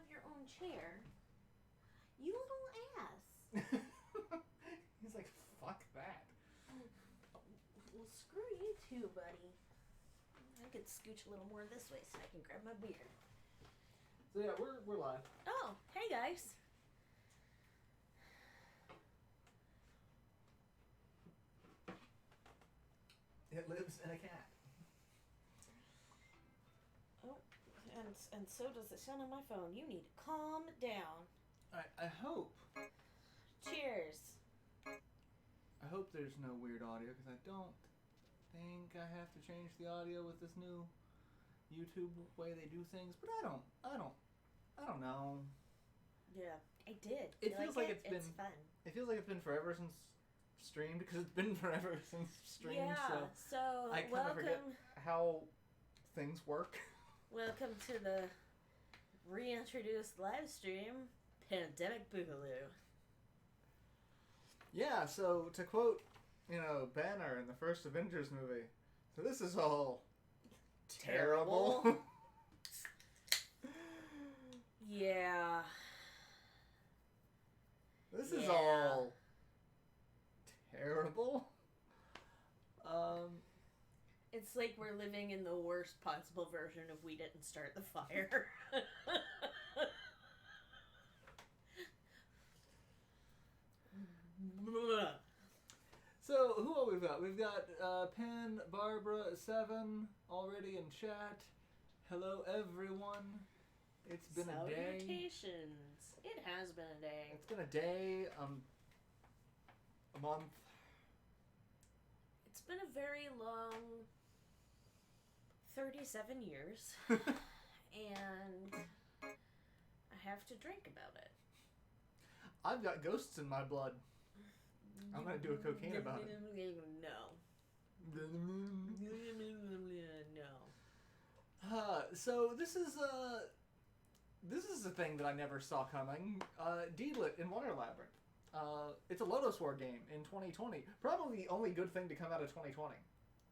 have your own chair. You little ass. He's like, fuck that. Well, screw you too, buddy. I could scooch a little more this way so I can grab my beer. So yeah, we're live. Oh, hey guys. It lives in a cat. Oh, and so does it sound on my phone. You need to calm down. I hope. Cheers. I hope there's no weird audio, because I don't think I have to change the audio with this new YouTube way they do things, but I don't know. Yeah, I did. It feels like it's fun. It feels like it's been forever since streamed, because it's been forever since streamed. Yeah, so I kind of forget how things work. Welcome to the reintroduced live stream, Pandemic Boogaloo. Yeah, so to quote, Banner in the first Avengers movie, so this is all terrible. Yeah. This is all terrible. It's like we're living in the worst possible version of We Didn't Start the Fire. So, who all we've got? We've got Penn, Barbara, Seven already in chat. Hello, everyone. It's been a day. Salutations. It has been a day. It's been a day, a month. It's been a very long 37 years. And I have to drink about it. I've got ghosts in my blood. I'm going to do a cocaine about it. No. No. So this is a thing that I never saw coming. Deedlit in Wonder Labyrinth. It's a Lodoss War game in 2020. Probably the only good thing to come out of 2020,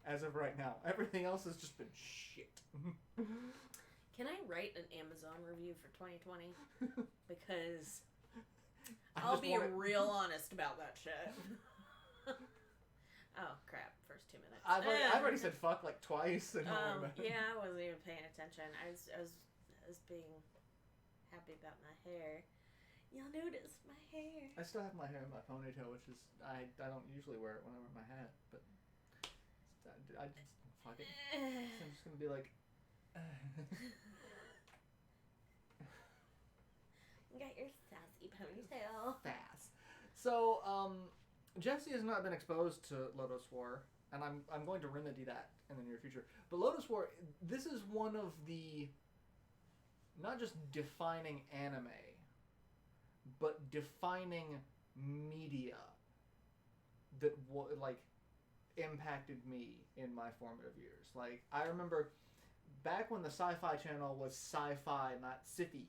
as of right now. Everything else has just been shit. Can I write an Amazon review for 2020? Because I'll be real honest about that shit. Oh crap! First 2 minutes. I've already said fuck like twice. Yeah, I wasn't even paying attention. I was being happy about my hair. You'll notice my hair. I still have my hair in my ponytail, which is I don't usually wear it when I wear my hat, but I just fuck it. So I'm just gonna be like. You got your sassy ponytail. Fast. So, Jesse has not been exposed to Lodoss War, and I'm going to remedy that in the near future. But Lodoss War, this is one of the not just defining anime, but defining media that impacted me in my formative years. Like, I remember back when the Sci-Fi Channel was Sci-Fi, not Sci-Fi.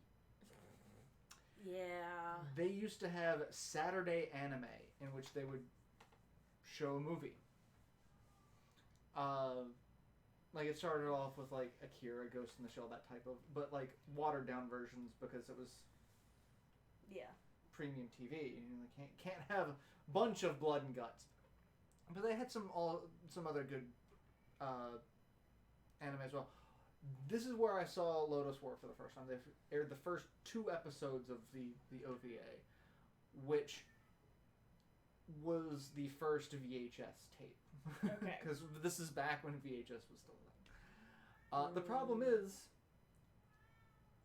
Yeah. They used to have Saturday anime in which they would show a movie. Like it started off with like Akira, Ghost in the Shell, that type of, but like watered down versions because it was premium TV. You can't have a bunch of blood and guts. But they had some other good anime as well. This is where I saw Lodoss War for the first time. They aired the first 2 episodes of the OVA, which was the first VHS tape. Okay. Because this is back when VHS was still around. The problem is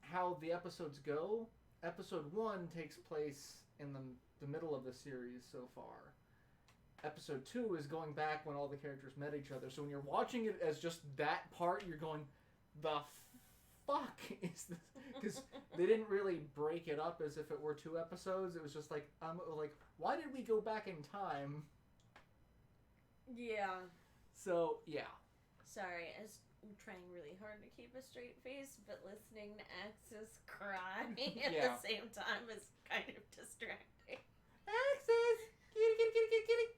how the episodes go. Episode 1 takes place in the middle of the series so far. Episode 2 is going back when all the characters met each other. So when you're watching it as just that part, you're going, the fuck is this? Because they didn't really break it up as if it were 2 episodes. It was just like, why did we go back in time? Yeah. So, yeah. Sorry, I'm trying really hard to keep a straight face, but listening to Axis cry at the same time is kind of distracting. Axis! Kitty!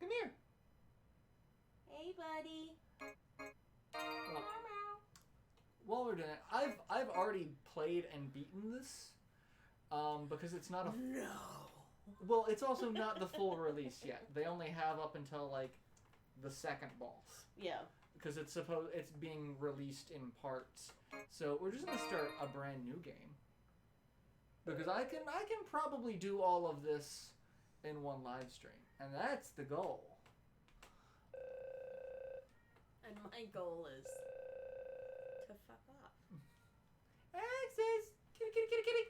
Come here. Hey, buddy. While we're doing it, I've already played and beaten this, because it's not a... No! Well, it's also not the full release yet. They only have up until, like, the second boss. Yeah. Because it's being released in parts. So we're just gonna start a brand new game. Because I can probably do all of this in one live stream. And that's the goal. And my goal is to fuck off. Access! Kitty, kitty, kitty, kitty!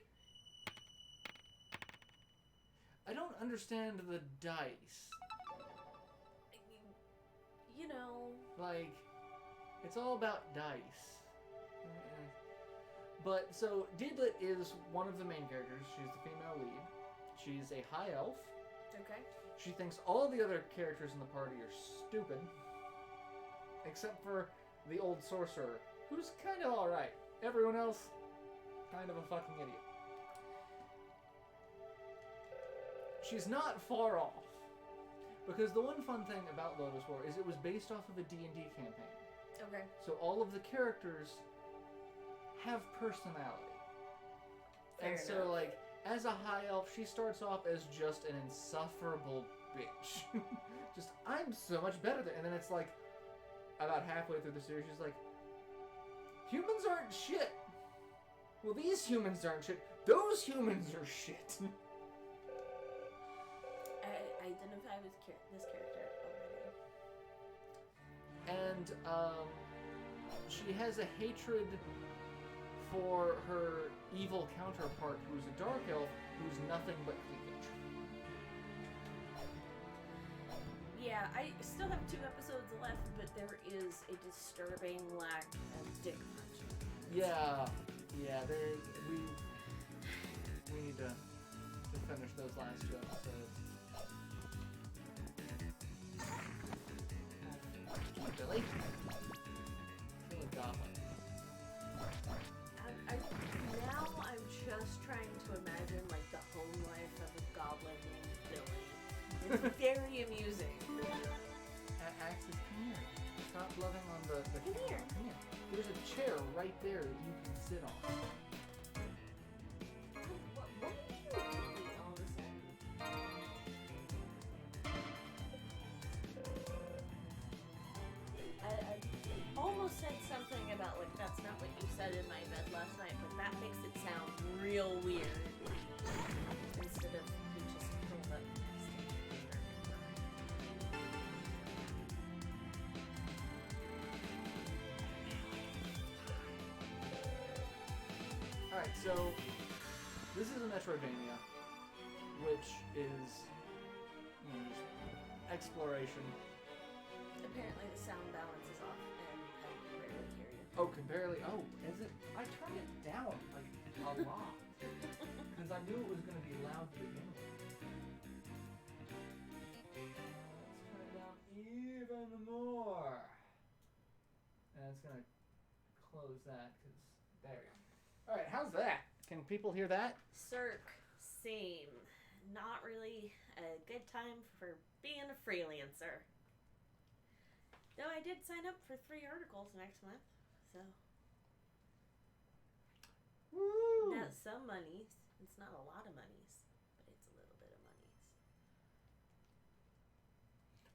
I don't understand the dice. You know... Like, it's all about dice. But, so, Deedlit is one of the main characters. She's the female lead. She's a high elf. Okay. She thinks all the other characters in the party are stupid. Except for the old sorcerer, who's kind of alright. Everyone else, kind of a fucking idiot. She's not far off. Because the one fun thing about Lodoss War is it was based off of a D&D campaign. Okay. So all of the characters have personality. Fair and so, enough. like, as a high elf, she starts off as just an insufferable bitch. Just, I'm so much better than... And then it's like, about halfway through the series, she's like, humans aren't shit. Well, these humans aren't shit. Those humans are shit. I identify with this character already. And, she has a hatred for her evil counterpart, who's a dark elf, who's nothing but cleavage. Yeah, I still have 2 episodes left, but there is a disturbing lack of dick punching. Yeah, we need to finish those last 2 episodes. Billy? Killing goblin. Now I'm just trying to imagine, like, the home life of a goblin named Billy. It's very amusing. Axis, come here. Stop loving on the Come here. Come here. There's a chair right there that you can sit on. What are you doing all of a sudden? I almost said something about, like, that's not what you said in my bed last night, but that makes it sound real weird. Instead of you just curled up next to me. Alright, so this is a Metroidvania, which is, you know, just exploration. Apparently the sound balance is off and I can barely hear you. Oh, can barely. Oh, is it? I turned it down like a lot because I knew it was going to be loud to begin with. Let's turn it down even more, and it's going to close that because there we go. All right, how's that? Can people hear that? Cirque, same. Not really a good time for being a freelancer. Though I did sign up for 3 articles next month, so. Woo! Not some monies. It's not a lot of monies, but it's a little bit of monies.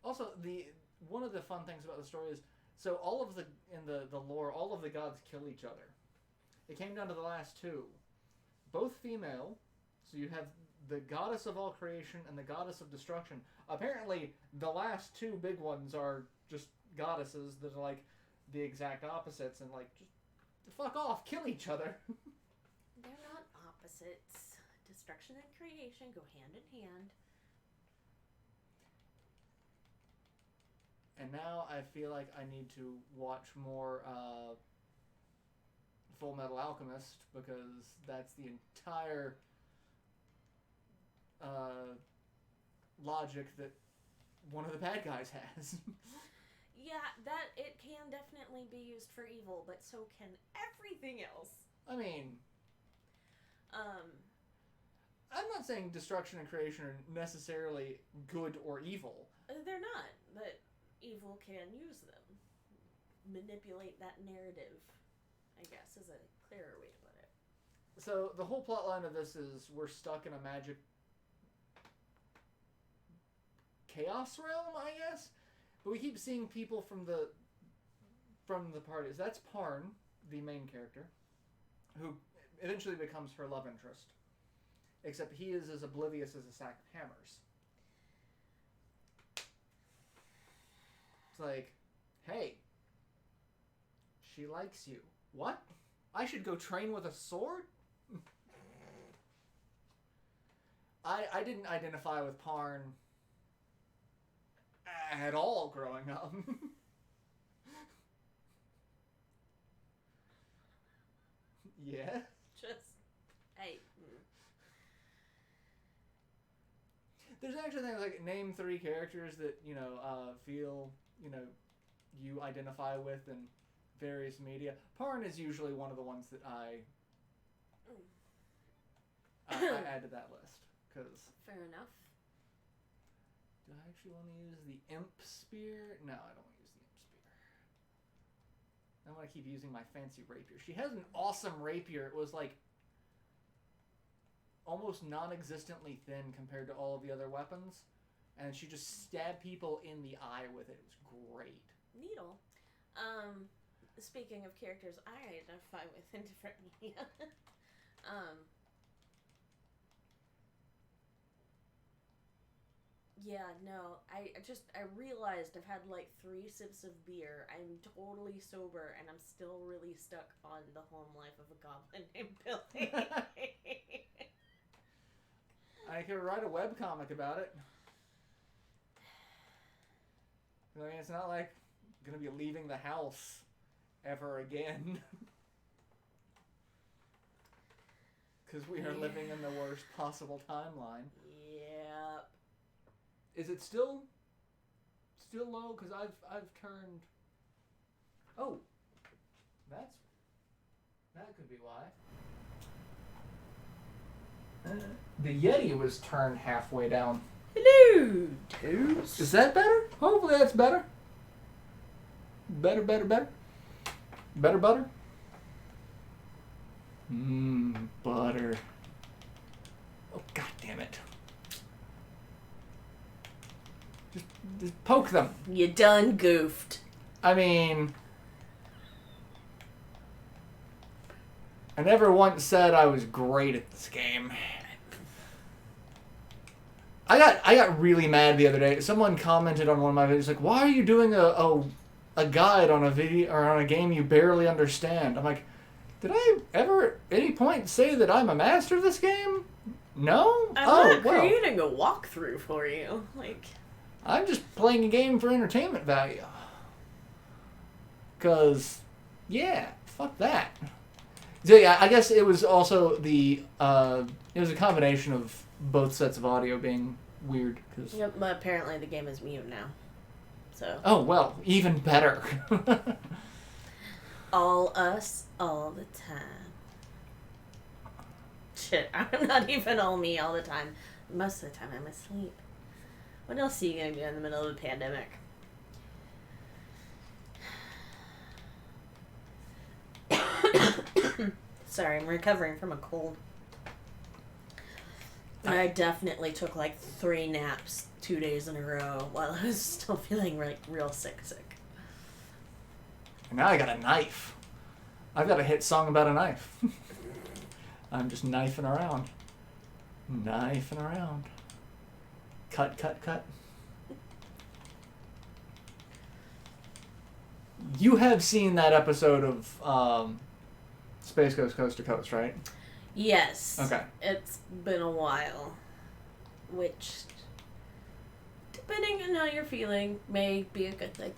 Also, one of the fun things about the story is, so all of the lore, all of the gods kill each other. It came down to the last 2, both female. So you have the goddess of all creation and the goddess of destruction. Apparently, the last 2 big ones are just goddesses that are like the exact opposites, and like, just fuck off, kill each other. They're not opposites. Destruction and creation go hand in hand. And now I feel like I need to watch more Full Metal Alchemist, because that's the entire logic that one of the bad guys has. Yeah, that it can definitely be used for evil, but so can everything else. I mean, I'm not saying destruction and creation are necessarily good or evil. They're not, but evil can use them. Manipulate that narrative, I guess, is a clearer way to put it. So the whole plot line of this is we're stuck in a magic chaos realm, I guess. But we keep seeing people from the parties. That's Parn, the main character, who eventually becomes her love interest. Except he is as oblivious as a sack of hammers. It's like, hey, she likes you. What? I should go train with a sword? I didn't identify with Parn at all growing up. Yeah? Just, hey. There's actually things like name 3 characters that, feel, you identify with in various media. Parn is usually one of the ones that I add to that list. Cause fair enough. do I actually want to use the Imp Spear? No, I don't want to use the Imp Spear. I want to keep using my fancy rapier. She has an awesome rapier. It was like almost non-existently thin compared to all of the other weapons, and she just stabbed people in the eye with it. It was great. Needle. Speaking of characters I identify with in different media. Yeah, no, I realized I've had like 3 sips of beer. I'm totally sober, and I'm still really stuck on the home life of a goblin named Billy. I could write a webcomic about it. I mean, it's not like I'm going to be leaving the house ever again. Because we are living in the worst possible timeline. Yep. Is it still low? Because I've turned. Oh, that could be why. The Yeti was turned halfway down. Hello, Toast. Is that better? Hopefully that's better. Better. Better butter. Butter. Oh, God damn it. Just poke them. You done goofed. I mean, I never once said I was great at this game. I got really mad the other day. Someone commented on one of my videos like, "Why are you doing a guide on a video or on a game you barely understand?" I'm like, did I ever at any point say that I'm a master of this game? No? I'm not creating a walkthrough for you. Like, I'm just playing a game for entertainment value. Cause, yeah, fuck that. So yeah, I guess it was also it was a combination of both sets of audio being weird. Cause... Yep, but apparently the game is mute now. So. Oh, well, even better. All us, all the time. Shit, I'm not even all me all the time. Most of the time I'm asleep. What else are you gonna do in the middle of a pandemic? Sorry, I'm recovering from a cold. And I definitely took like 3 naps 2 days in a row while I was still feeling like real sick. And now I got a knife. I've got a hit song about a knife. I'm just knifing around. Knifing around. Cut. You have seen that episode of Space Ghost Coast to Coast, right? Yes. Okay. It's been a while. Which, depending on how you're feeling, may be a good thing.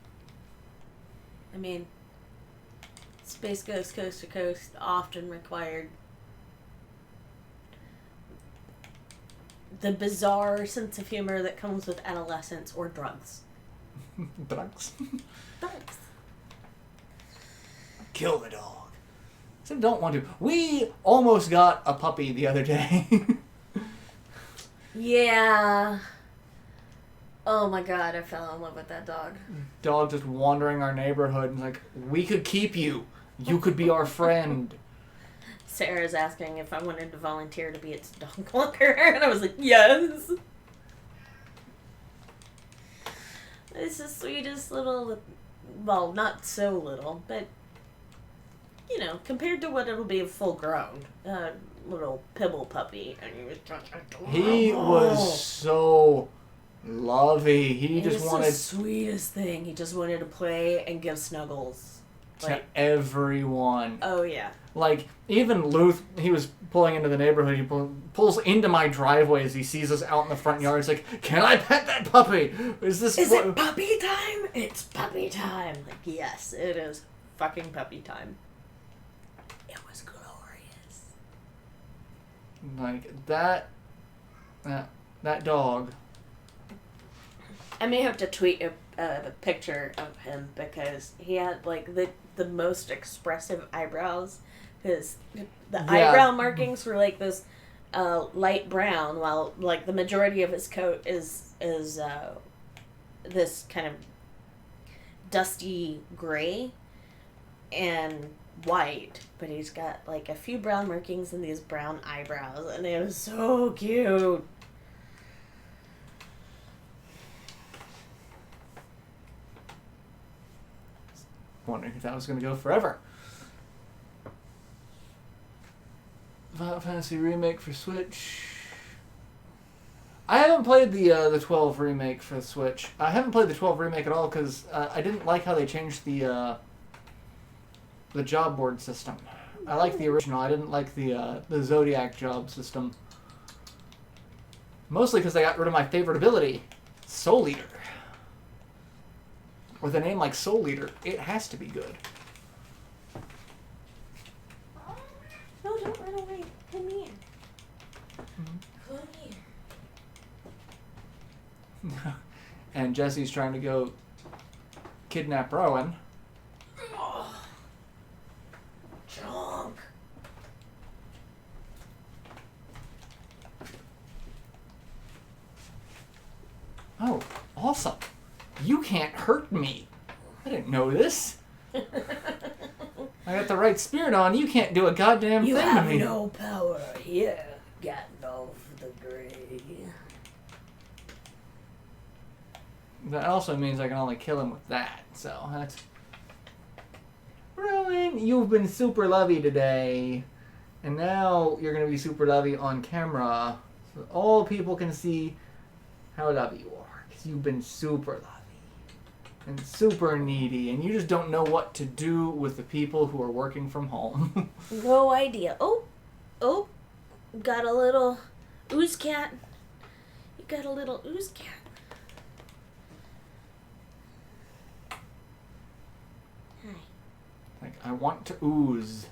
I mean, Space Ghost Coast to Coast often required the bizarre sense of humor that comes with adolescence or drugs. Drugs? Drugs. Kill the dog. So don't want to. We almost got a puppy the other day. Yeah. Oh my god, I fell in love with that dog. Dog just wandering our neighborhood and like, we could keep you. You could be our friend. Sarah's asking if I wanted to volunteer to be its dog walker, and I was like, yes. It's the sweetest little, well, not so little, but, you know, compared to what it'll be full grown, little pibble puppy. And he was so lovey. He just wanted... the sweetest thing. He just wanted to play and give snuggles. To everyone. Oh, yeah. Like, even Luth, he was pulling into the neighborhood, he pulls into my driveway as he sees us out in the front yard. He's like, can I pet that puppy? Is it puppy time? It's puppy time. Like, yes, it is fucking puppy time. It was glorious. Like, that dog. I may have to tweet a picture of him because he had, like, the most expressive eyebrows. The eyebrow markings were like this light brown, while like the majority of his coat is this kind of dusty gray and white. But he's got like a few brown markings and these brown eyebrows, and it was so cute. Wondering if that was going to go forever. Final Fantasy Remake for Switch. I haven't played the 12 remake for the Switch. I haven't played the 12 remake at all because I didn't like how they changed the job board system. I like the original. I didn't like the Zodiac job system. Mostly because they got rid of my favorite ability, Soul Eater. With a name like Soul Eater, it has to be good. No, don't run away. Come here. Come here. And Jesse's trying to go kidnap Rowan. Oh. Junk. Oh, awesome. You can't hurt me. I didn't know this. I got the right spirit on. You can't do a goddamn thing to me. You have no power here. Got no for the gray. That also means I can only kill him with that. So that's... Rowan, you've been super lovey today. And now you're going to be super lovey on camera. So all people can see how lovey you are. Because you've been super lovey. And super needy, and you just don't know what to do with the people who are working from home. No idea. Oh, got a little ooze cat. You got a little ooze cat. Hi. Like, I want to ooze.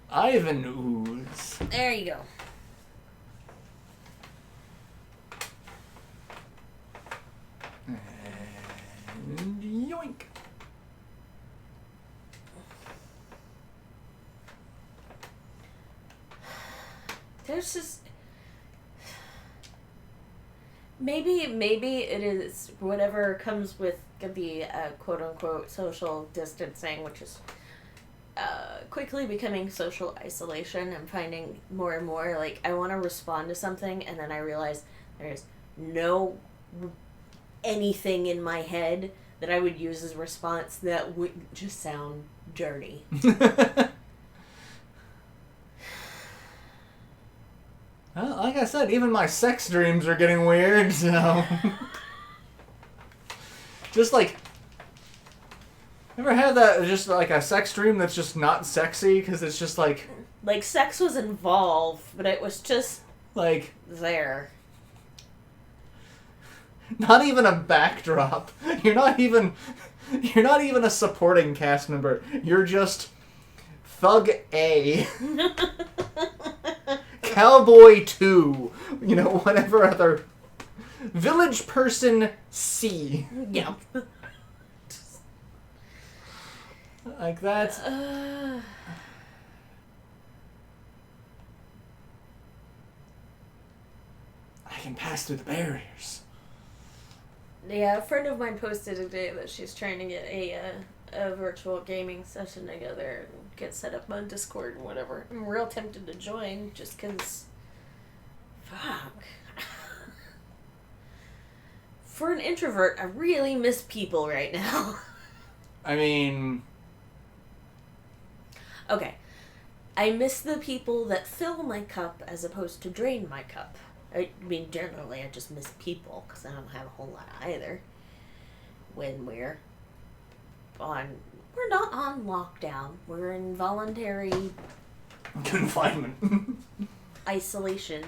Ivan ooze. There you go. And yoink. There's just maybe it is whatever comes with the quote unquote social distancing, which is quickly becoming social isolation. I'm finding more and more like I want to respond to something, and then I realize there's no anything in my head that I would use as a response that would just sound dirty. Well, like I said, even my sex dreams are getting weird, so... Just like... Ever had that, just like a sex dream that's just not sexy? Because it's just like... Like, sex was involved, but it was just... Like... there. Not even a backdrop. You're not even a supporting cast member. You're just... Thug A. Cowboy 2, you know, whatever other village person C. Yeah. Like that's I can pass through the barriers. Yeah, a friend of mine posted today that she's trying to get a virtual gaming session together and get set up on Discord and whatever. I'm real tempted to join just because. Fuck. For an introvert, I really miss people right now. I mean... Okay. I miss the people that fill my cup as opposed to drain my cup. I mean, generally, I just miss people because I don't have a whole lot either. When we're not on lockdown. We're in voluntary confinement. isolation.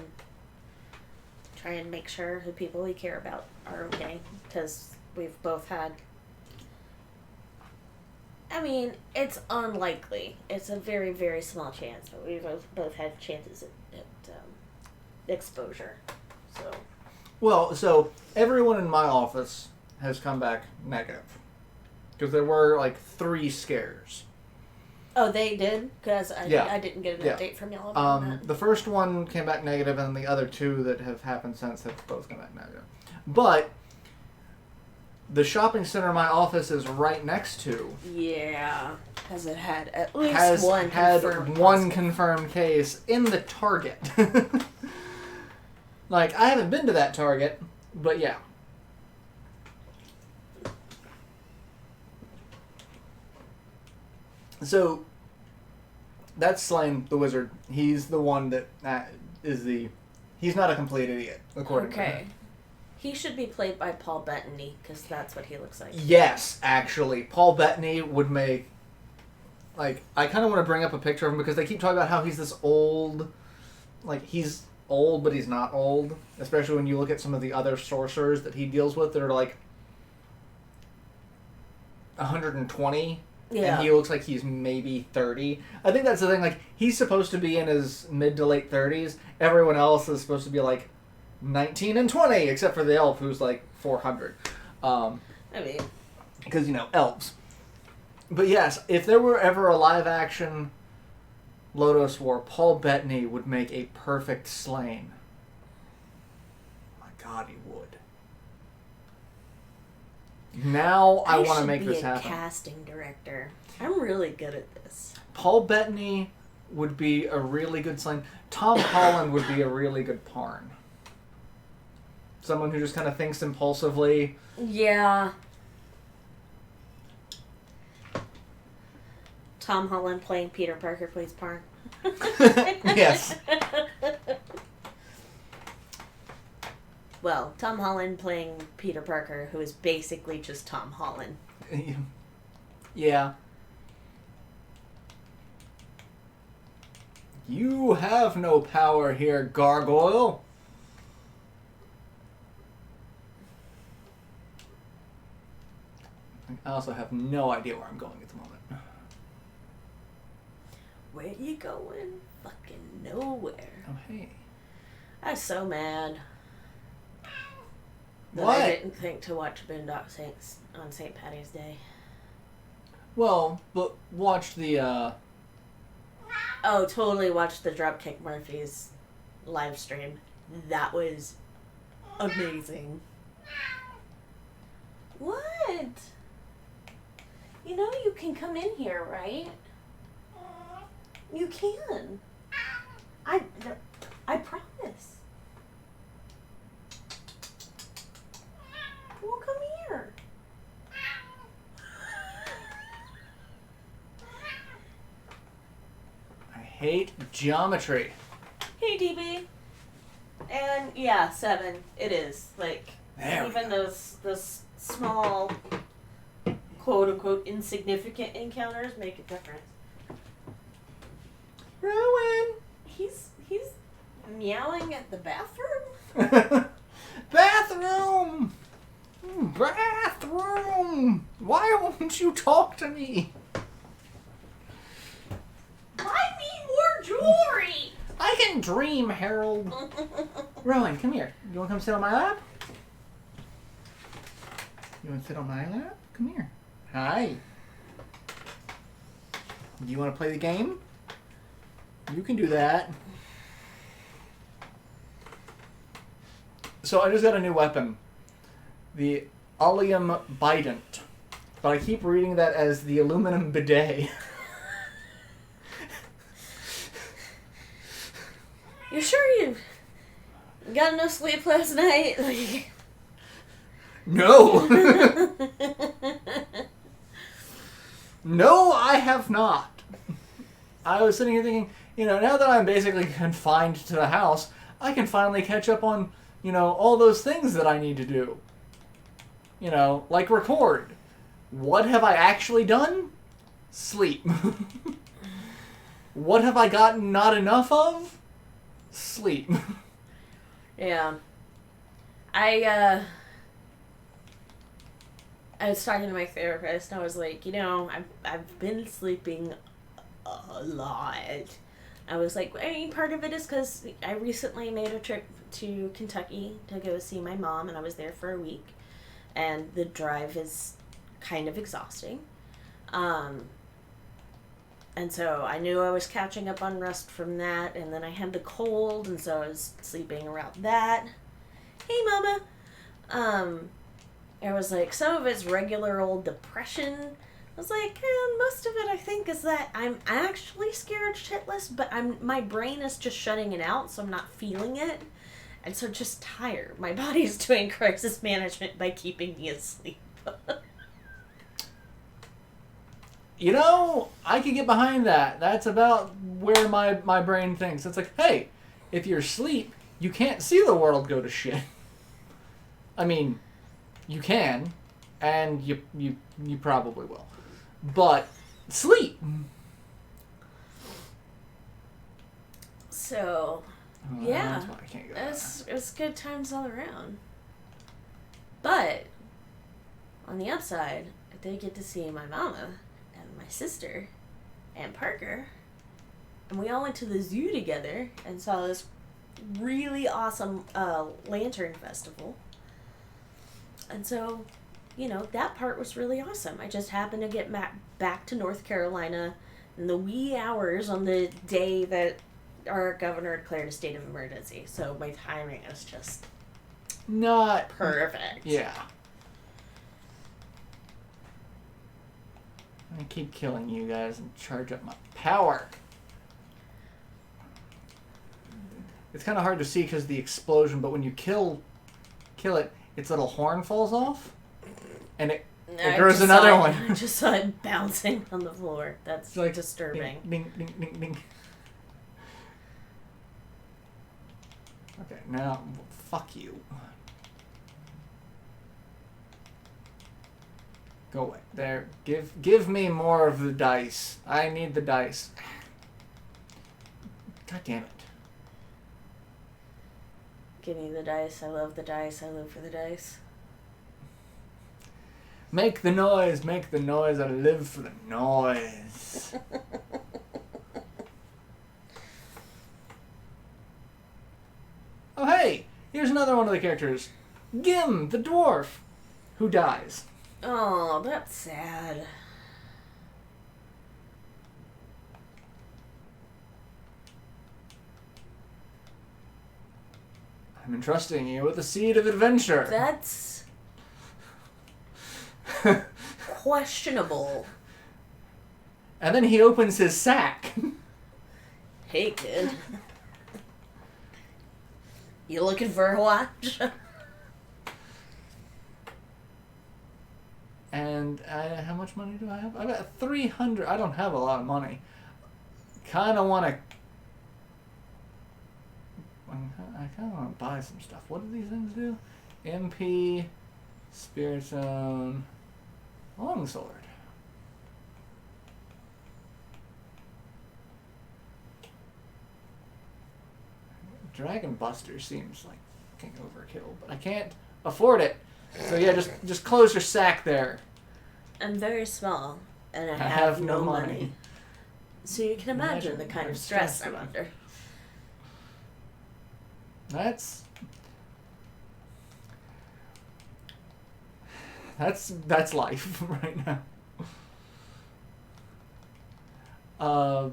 Try and make sure the people we care about are okay. Because we've both had... I mean, it's unlikely. It's a very, very small chance. But we've both had chances at exposure. So... Well, so everyone in my office has come back negative. Because there were, like, 3 scares. Oh, they did? Because I didn't get an update from y'all about that. The first one came back negative, and the other 2 that have happened since have both come back negative. But the shopping center my office is right next to... Yeah. Has it had at least one confirmed case in the Target. Like, I haven't been to that Target, but yeah. So, that's Slane the Wizard. He's the one that is the... He's not a complete idiot, according to him. He should be played by Paul Bettany, because that's what he looks like. Yes, actually. Paul Bettany would make... Like, I kind of want to bring up a picture of him, because they keep talking about how he's this old... Like, he's old, but he's not old. Especially when you look at some of the other sorcerers that he deals with that are, like, 120. Yeah. And he looks like he's maybe 30. I think that's the thing. Like, he's supposed to be in his mid to late 30s. Everyone else is supposed to be, like, 19 and 20, except for the elf, who's, like, 400. I mean... Because, you know, elves. But yes, if there were ever a live-action Lodoss War, Paul Bettany would make a perfect Slane. Oh my God, he would. Now I want to make this happen. I should be a casting director. I'm really good at this. Paul Bettany would be a really good Slane. Tom Holland would be a really good Parn. Someone who just kind of thinks impulsively. Yeah. Tom Holland playing Peter Parker plays Parn. Yes. Well, Tom Holland playing Peter Parker, who is basically just Tom Holland. Yeah. You have no power here, Gargoyle. I also have no idea where I'm going at the moment. Where you going? Fucking nowhere. Oh, hey. I was so mad. What? I didn't think to watch Boondock Saints on St. Patty's Day. Well, but watch the, Oh, totally watched the Dropkick Murphys live stream. That was amazing. What? You know you can come in here, right? You can. I promise. Well, come here. I hate geometry. Hey, DB. And yeah, 7. It is. Like, even those small, quote unquote, insignificant encounters make a difference. Rowan! He's meowing at the bathroom? Bathroom! Bathroom! Why won't you talk to me? I need more jewelry! I can dream, Harold. Rowan, come here. You want to come sit on my lap? You want to sit on my lap? Come here. Hi. Do you want to play the game? You can do that. So I just got a new weapon. The Allium Bident. but I keep reading that as the aluminum bidet. You sure you got enough sleep last night? No! No, I have not. I was sitting here thinking, now that I'm basically confined to the house, I can finally catch up on, all those things that I need to do. Like record. What have I actually done? Sleep. What have I gotten not enough of? Sleep. Yeah. I was talking to my therapist, and I was like, I've been sleeping a lot. I was like, part of it is because I recently made a trip to Kentucky to go see my mom, and I was there for a week, and the drive is kind of exhausting. And so I knew I was catching up on rest from that, and then I had the cold, and so I was sleeping around that. Hey, Mama! I was like, some of it's regular old depression. I was like, most of it I think is that I'm actually scared shitless, but my brain is just shutting it out, so I'm not feeling it. And so just tired. My body's doing crisis management by keeping me asleep. I can get behind that. That's about where my brain thinks. It's like, hey, if you're asleep, you can't see the world go to shit. I mean, you can, and you probably will. But sleep. So, yeah, that's why I can't go it was good times all around. But on the upside, I did get to see my mama and my sister and Parker, and we all went to the zoo together and saw this really awesome lantern festival. And so, that part was really awesome. I just happened to get back to North Carolina in the wee hours on the day that our governor declared a state of emergency. So my timing is just not perfect. Yeah. I keep killing you guys and charge up my power. It's kind of hard to see because of the explosion, but when you kill it, its little horn falls off, and it grows another one. I just saw it bouncing on the floor. That's like disturbing. Ding, ding, ding, ding. Okay, now, fuck you. Go away. There. Give me more of the dice. I need the dice. God damn it. Give me the dice. I love the dice. I live for the dice. Make the noise. Make the noise. I live for the noise. Oh, hey. Here's another one of the characters. Gim, the dwarf, who dies. Oh, that's sad. I'm entrusting you with the seed of adventure. That's questionable. And then he opens his sack. Hey, kid. You looking for a watch? And how much money do I have? I got 300. I don't have a lot of money. Kind of want to. I kind of want to buy some stuff. What do these things do? MP, Spirit Zone, Longsword. Dragon Buster seems like fucking overkill, but I can't afford it. So yeah, just close your sack there. I'm very small, and I have no money. So you can imagine the kind of stress I'm under. That's life right now.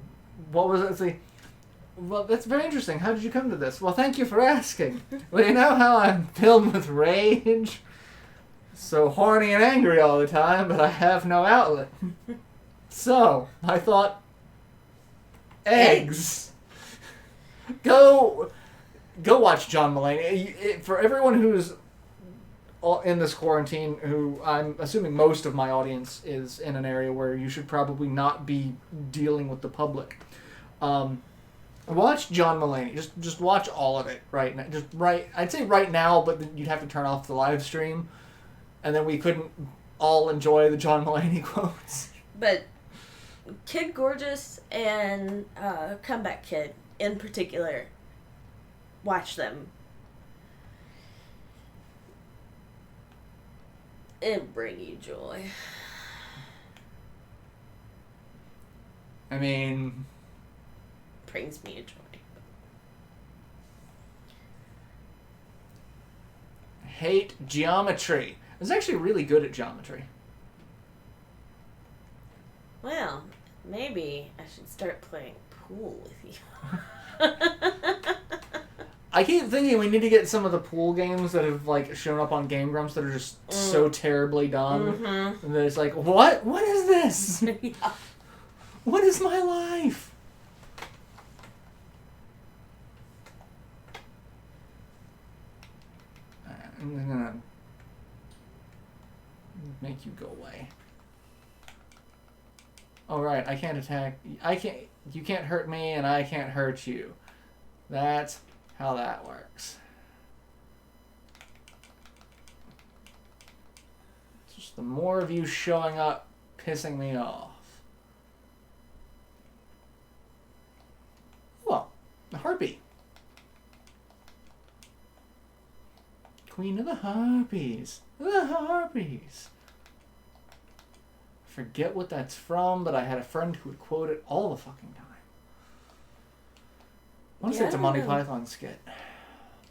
What was it? See, well, that's very interesting. How did you come to this? Well, thank you for asking. Well, you know how I'm filled with rage? so horny and angry all the time, but I have no outlet. So, I thought, eggs. Go watch John Mulaney. For everyone who's in this quarantine, who I'm assuming most of my audience is in an area where you should probably not be dealing with the public. Watch John Mulaney. Just watch all of it right now. I'd say right now, but you'd have to turn off the live stream, and then we couldn't all enjoy the John Mulaney quotes. But Kid Gorgeous and Comeback Kid in particular, watch them. It'll bring you joy. I mean, brings me joy. Hate geometry. I was actually really good at geometry. Well, maybe I should start playing pool with you. I keep thinking we need to get some of the pool games that have like shown up on Game Grumps that are just so terribly done. Mm-hmm. And it's like, what is this? Yeah. What is my life? I'm gonna make you go away. All right, I can't attack. You can't hurt me, and I can't hurt you. That's how that works. Just the more of you showing up, pissing me off. Well, the harpy. Queen of the harpies. The harpies. Forget what that's from, but I had a friend who would quote it all the fucking time. I want to say it's a Monty Python skit,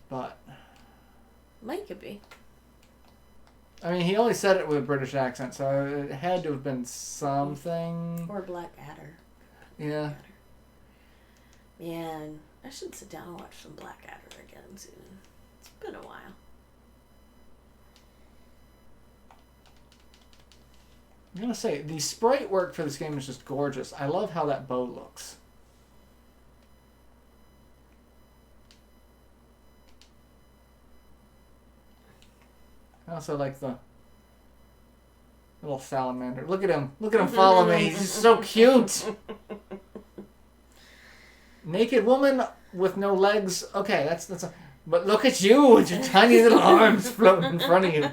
but might could be. I mean, he only said it with a British accent, so it had to have been something. Or Blackadder. Yeah. Man, I should sit down and watch some Blackadder again soon. It's been a while. I'm gonna say the sprite work for this game is just gorgeous. I love how that bow looks. I also like the little salamander. Look at him. Look at him follow me. He's so cute. Naked woman with no legs. Okay, that's a... But look at you with your tiny little arms floating in front of you.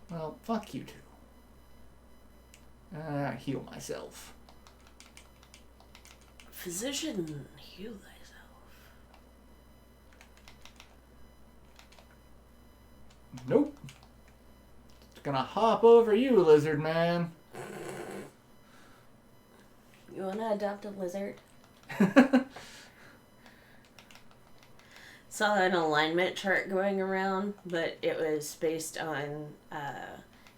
Well, fuck you two. Heal myself. Physician, heal thyself. Nope. Just gonna hop over you, lizard man. You wanna adopt a lizard? Saw an alignment chart going around, but it was based on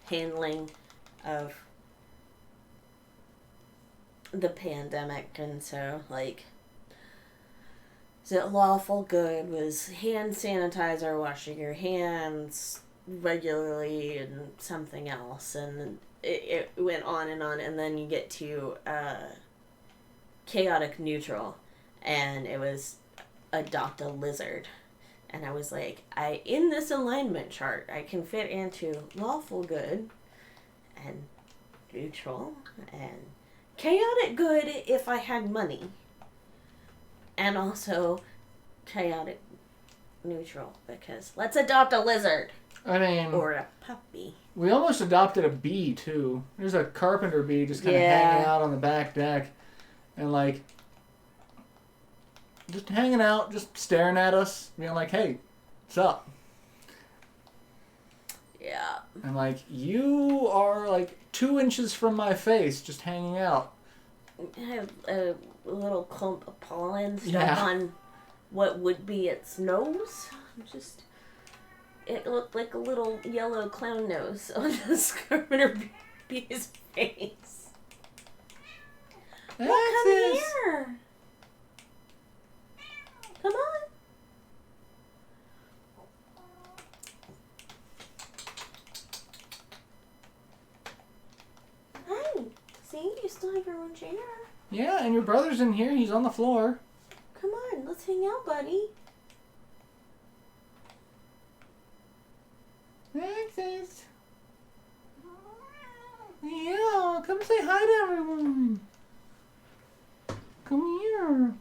handling of the pandemic, and so like, is it lawful good was hand sanitizer, washing your hands regularly, and something else, and it went on, and then you get to chaotic neutral, and it was adopt a lizard. And I was like, in this alignment chart, I can fit into lawful good and neutral and chaotic good if I had money. And also chaotic neutral, because let's adopt a lizard. I mean... Or a puppy. We almost adopted a bee, too. There's a carpenter bee just kind of hanging out on the back deck. And like... just hanging out, just staring at us, being like, hey, what's up? Yeah. And like, you are like 2 inches from my face, just hanging out. I have a little clump of pollen stuck on what would be its nose. it looked like a little yellow clown nose on the Scarter Bee's face. Well, come here. Come on. Hey, see, you still have your own chair. Yeah, and your brother's in here. He's on the floor. Come on, let's hang out, buddy. Alexis. Yeah, come say hi to everyone. Come here.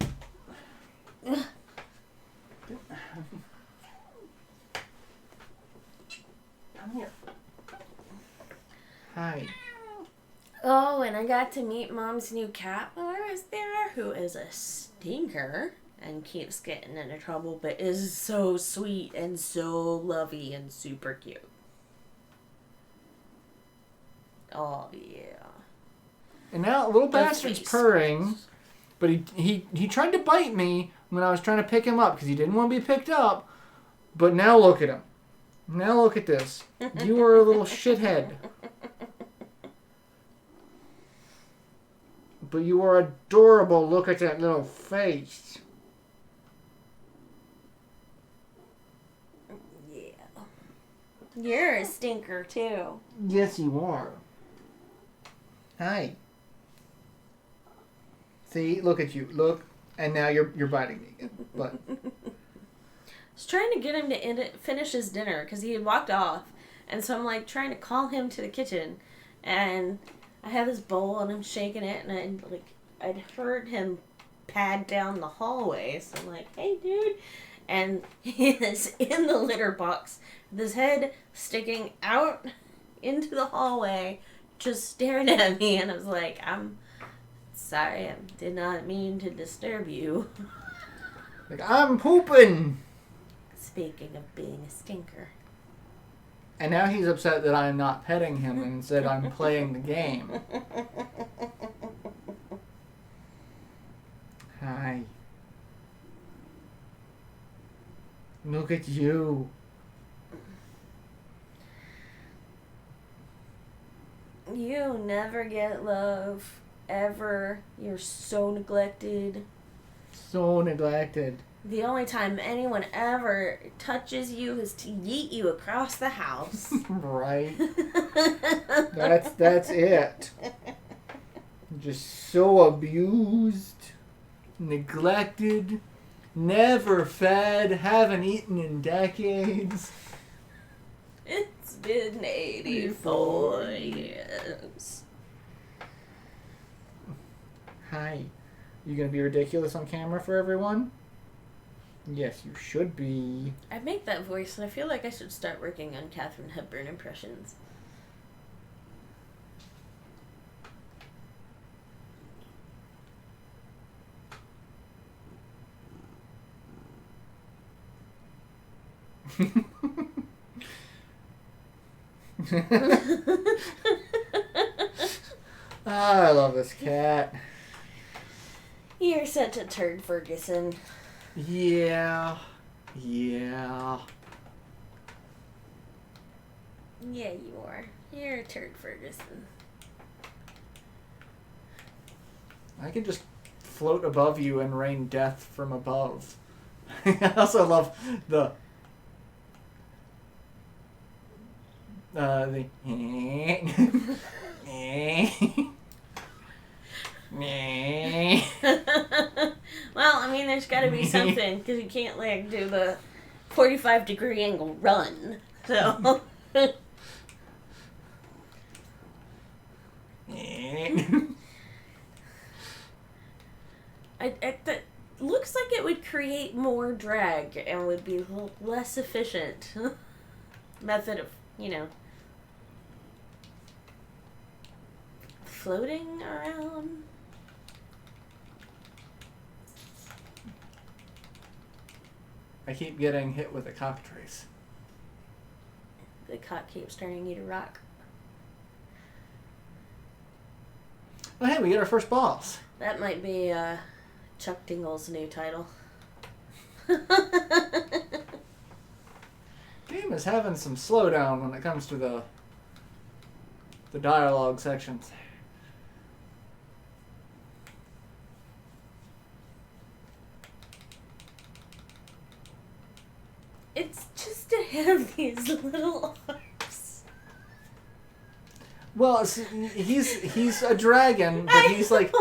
Come here. Hi. Oh, and I got to meet Mom's new cat while I was there, who is a stinker and keeps getting into trouble, but is so sweet and so lovey and super cute. Oh, yeah. And now little bastard's face. purring, but he tried to bite me when I was trying to pick him up because he didn't want to be picked up. But now look at him. Now look at this. You are a little shithead. But you are adorable. Look at that little face. Yeah. You're a stinker, too. Yes, you are. Hi. See, look at you. Look, and now you're biting me again. But I was trying to get him to finish his dinner because he had walked off. And so I'm like trying to call him to the kitchen. And I have this bowl and I'm shaking it. And I'd heard him pad down the hallway. So I'm like, hey, dude. And he is in the litter box with his head sticking out into the hallway, just staring at me. And I was like, I'm sorry, I did not mean to disturb you. like, I'm pooping. Speaking of being a stinker. And now he's upset that I'm not petting him and said I'm playing the game. Hi. Look at you. You never get love, ever. You're so neglected. So neglected. The only time anyone ever touches you is to yeet you across the house. Right. That's it. Just so abused, neglected, never fed, haven't eaten in decades. It's been 84 years. Hi. You gonna be ridiculous on camera for everyone? Yes, you should be. I make that voice and I feel like I should start working on Katharine Hepburn impressions. I love this cat. You're such a turd, Ferguson. Yeah. Yeah, you are. You're a turd, Ferguson. I can just float above you and rain death from above. I also love the Well, I mean, there's got to be something, because you can't, like, do the 45-degree angle run, so... That looks like it would create more drag and would be a little less efficient method of, floating around. I keep getting hit with a cockatrice. The cock keeps turning you to rock. Oh, hey, we get our first boss. That might be Chuck Dingle's new title. Game is having some slowdown when it comes to the dialogue sections. It's just to have these little arms. Well, he's a dragon, but he's like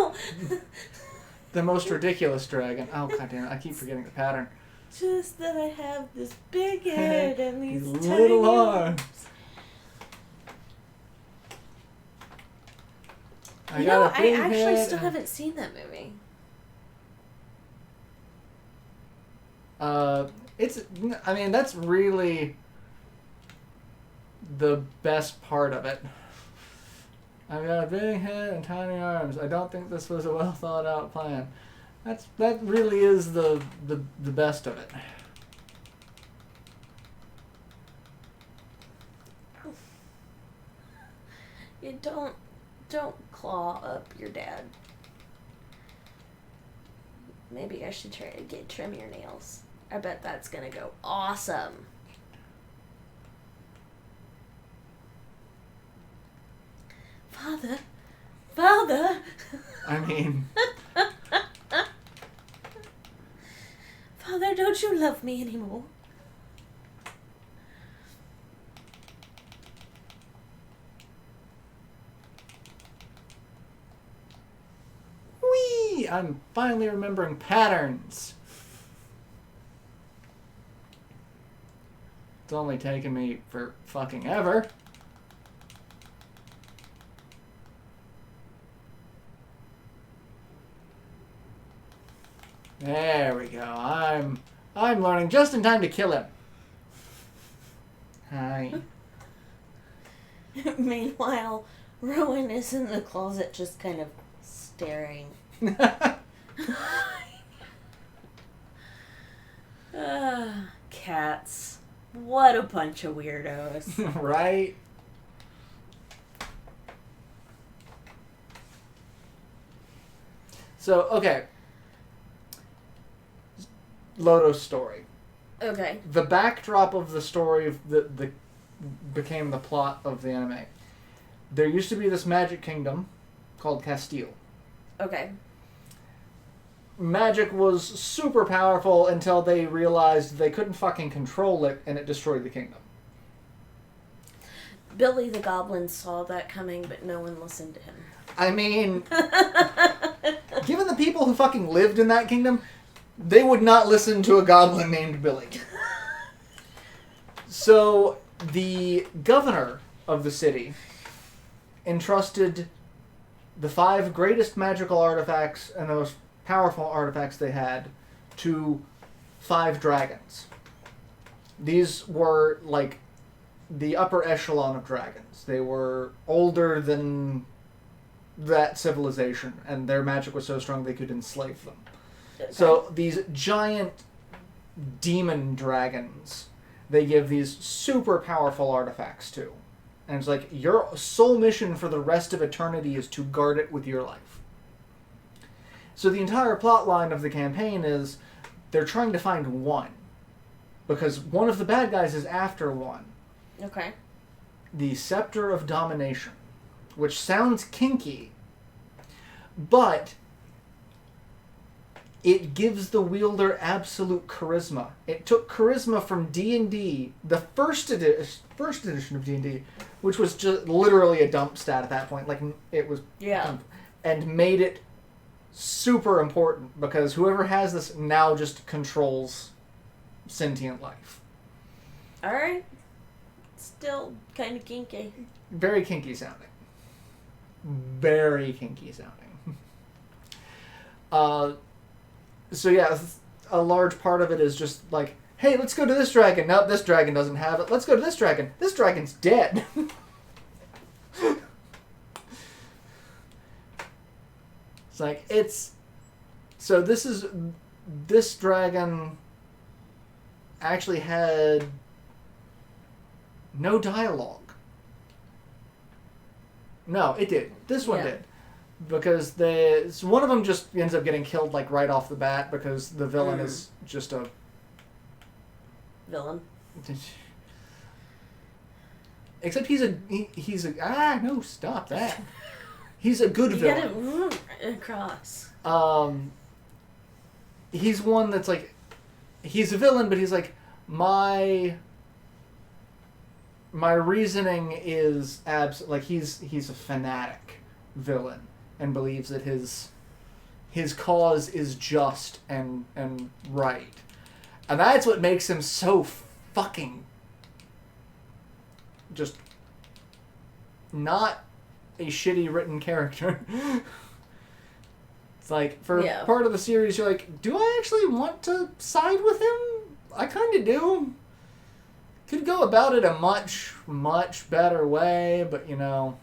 the most ridiculous dragon. Oh, god damn it, I keep forgetting the pattern. Just that I have this big head and these little tiny arms. I actually still haven't seen that movie. I mean, that's really the best part of it. I've got a big head and tiny arms. I don't think this was a well thought out plan. That really is the best of it. You don't claw up your dad. Maybe I should try to trim your nails. I bet that's gonna go awesome. Father. I mean, Father, don't you love me anymore? whee! I'm finally remembering patterns. It's only taken me for fucking ever. There we go. I'm learning just in time to kill him. Hi. Meanwhile, Rowan is in the closet just kind of staring. Cats. What a bunch of weirdos. Right? So, okay. Lodoss story. Okay. The backdrop of the story that became the plot of the anime. There used to be this magic kingdom called Castile. Okay. Magic was super powerful until they realized they couldn't fucking control it, and it destroyed the kingdom. Billy the Goblin saw that coming, but no one listened to him. I mean, given the people who fucking lived in that kingdom, they would not listen to a goblin named Billy. So, the governor of the city entrusted the 5 greatest magical artifacts and the most powerful artifacts they had to 5 dragons. These were, like, the upper echelon of dragons. They were older than that civilization, and their magic was so strong they could enslave them. Okay. So these giant demon dragons, they give these super powerful artifacts to. And it's like, your sole mission for the rest of eternity is to guard it with your life. So the entire plot line of the campaign is they're trying to find one. Because one of the bad guys is after one. Okay. The Scepter of Domination. Which sounds kinky, but it gives the wielder absolute charisma. It took charisma from D&D, the first edition of D&D, which was just literally a dump stat at that point. Like, it was... Yeah. And made it super important, because whoever has this now just controls sentient life. Alright. Still kind of kinky. Very kinky sounding. Very kinky sounding. So yeah, a large part of it is just like, hey, let's go to this dragon. Nope, this dragon doesn't have it. Let's go to this dragon. This dragon's dead. It's like, so this dragon actually had no dialogue. No, it did. This one did. Because one of them just ends up getting killed like right off the bat because the villain is just a... Villain. Except he's a no, stop that. He's a good villain. You gotta across. He's one that's like, he's a villain, but he's like, my reasoning is like he's a fanatic villain and believes that his cause is just and right, and that's what makes him so fucking just not a shitty written character. It's like, for part of the series, you're like, do I actually want to side with him? I kind of do. Could go about it a much, much better way, but, you know.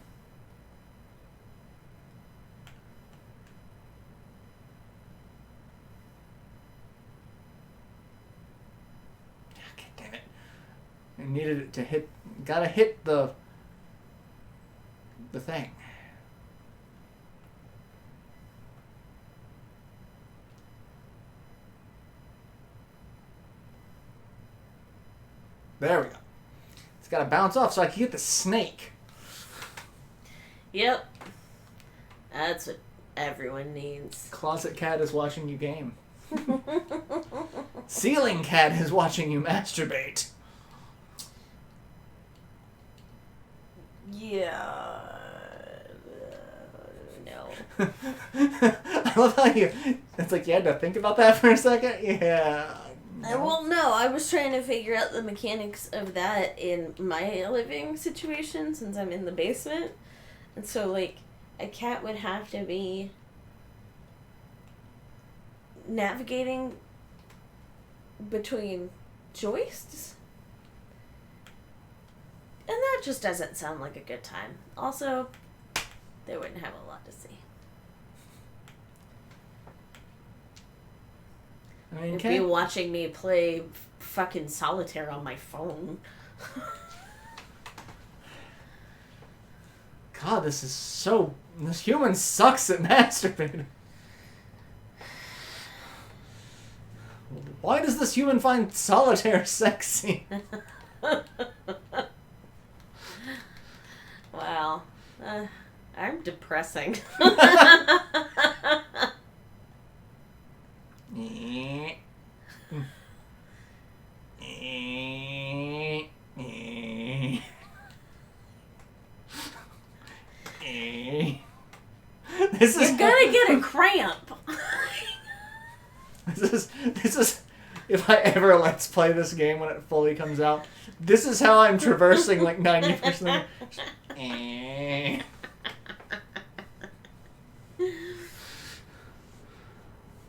God damn it. I needed it to hit, gotta hit the thing. There we go. It's got to bounce off so I can get the snake. Yep. That's what everyone needs. Closet cat is watching you game. Ceiling cat is watching you masturbate. Yeah. No. I love how it's like you had to think about that for a second. Yeah. No. Well, no, I was trying to figure out the mechanics of that in my living situation since I'm in the basement. And so, like, a cat would have to be navigating between joists. And that just doesn't sound like a good time. Also, they wouldn't have a lot to see. I mean, you'd be watching me play fucking solitaire on my phone. God, this human sucks at masturbating. Why does this human find solitaire sexy? Wow. I'm depressing. You're gonna get a cramp. This is if I ever let's play this game when it fully comes out, this is how I'm traversing like 90%.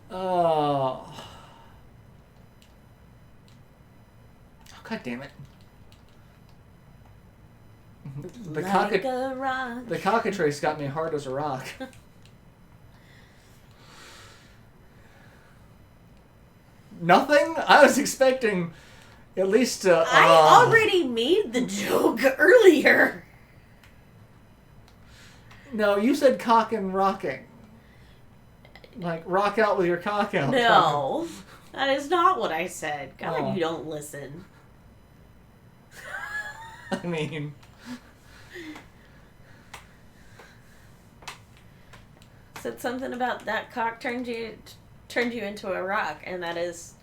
Oh, God damn it. The Cockatrice got me hard as a rock. Nothing? I was expecting at least I already made the joke earlier. No, you said cock and rocking. Like, rock out with your cock out. No, that is not what I said. God, you don't listen. I mean... Said something about that cock turned you into a rock, and that is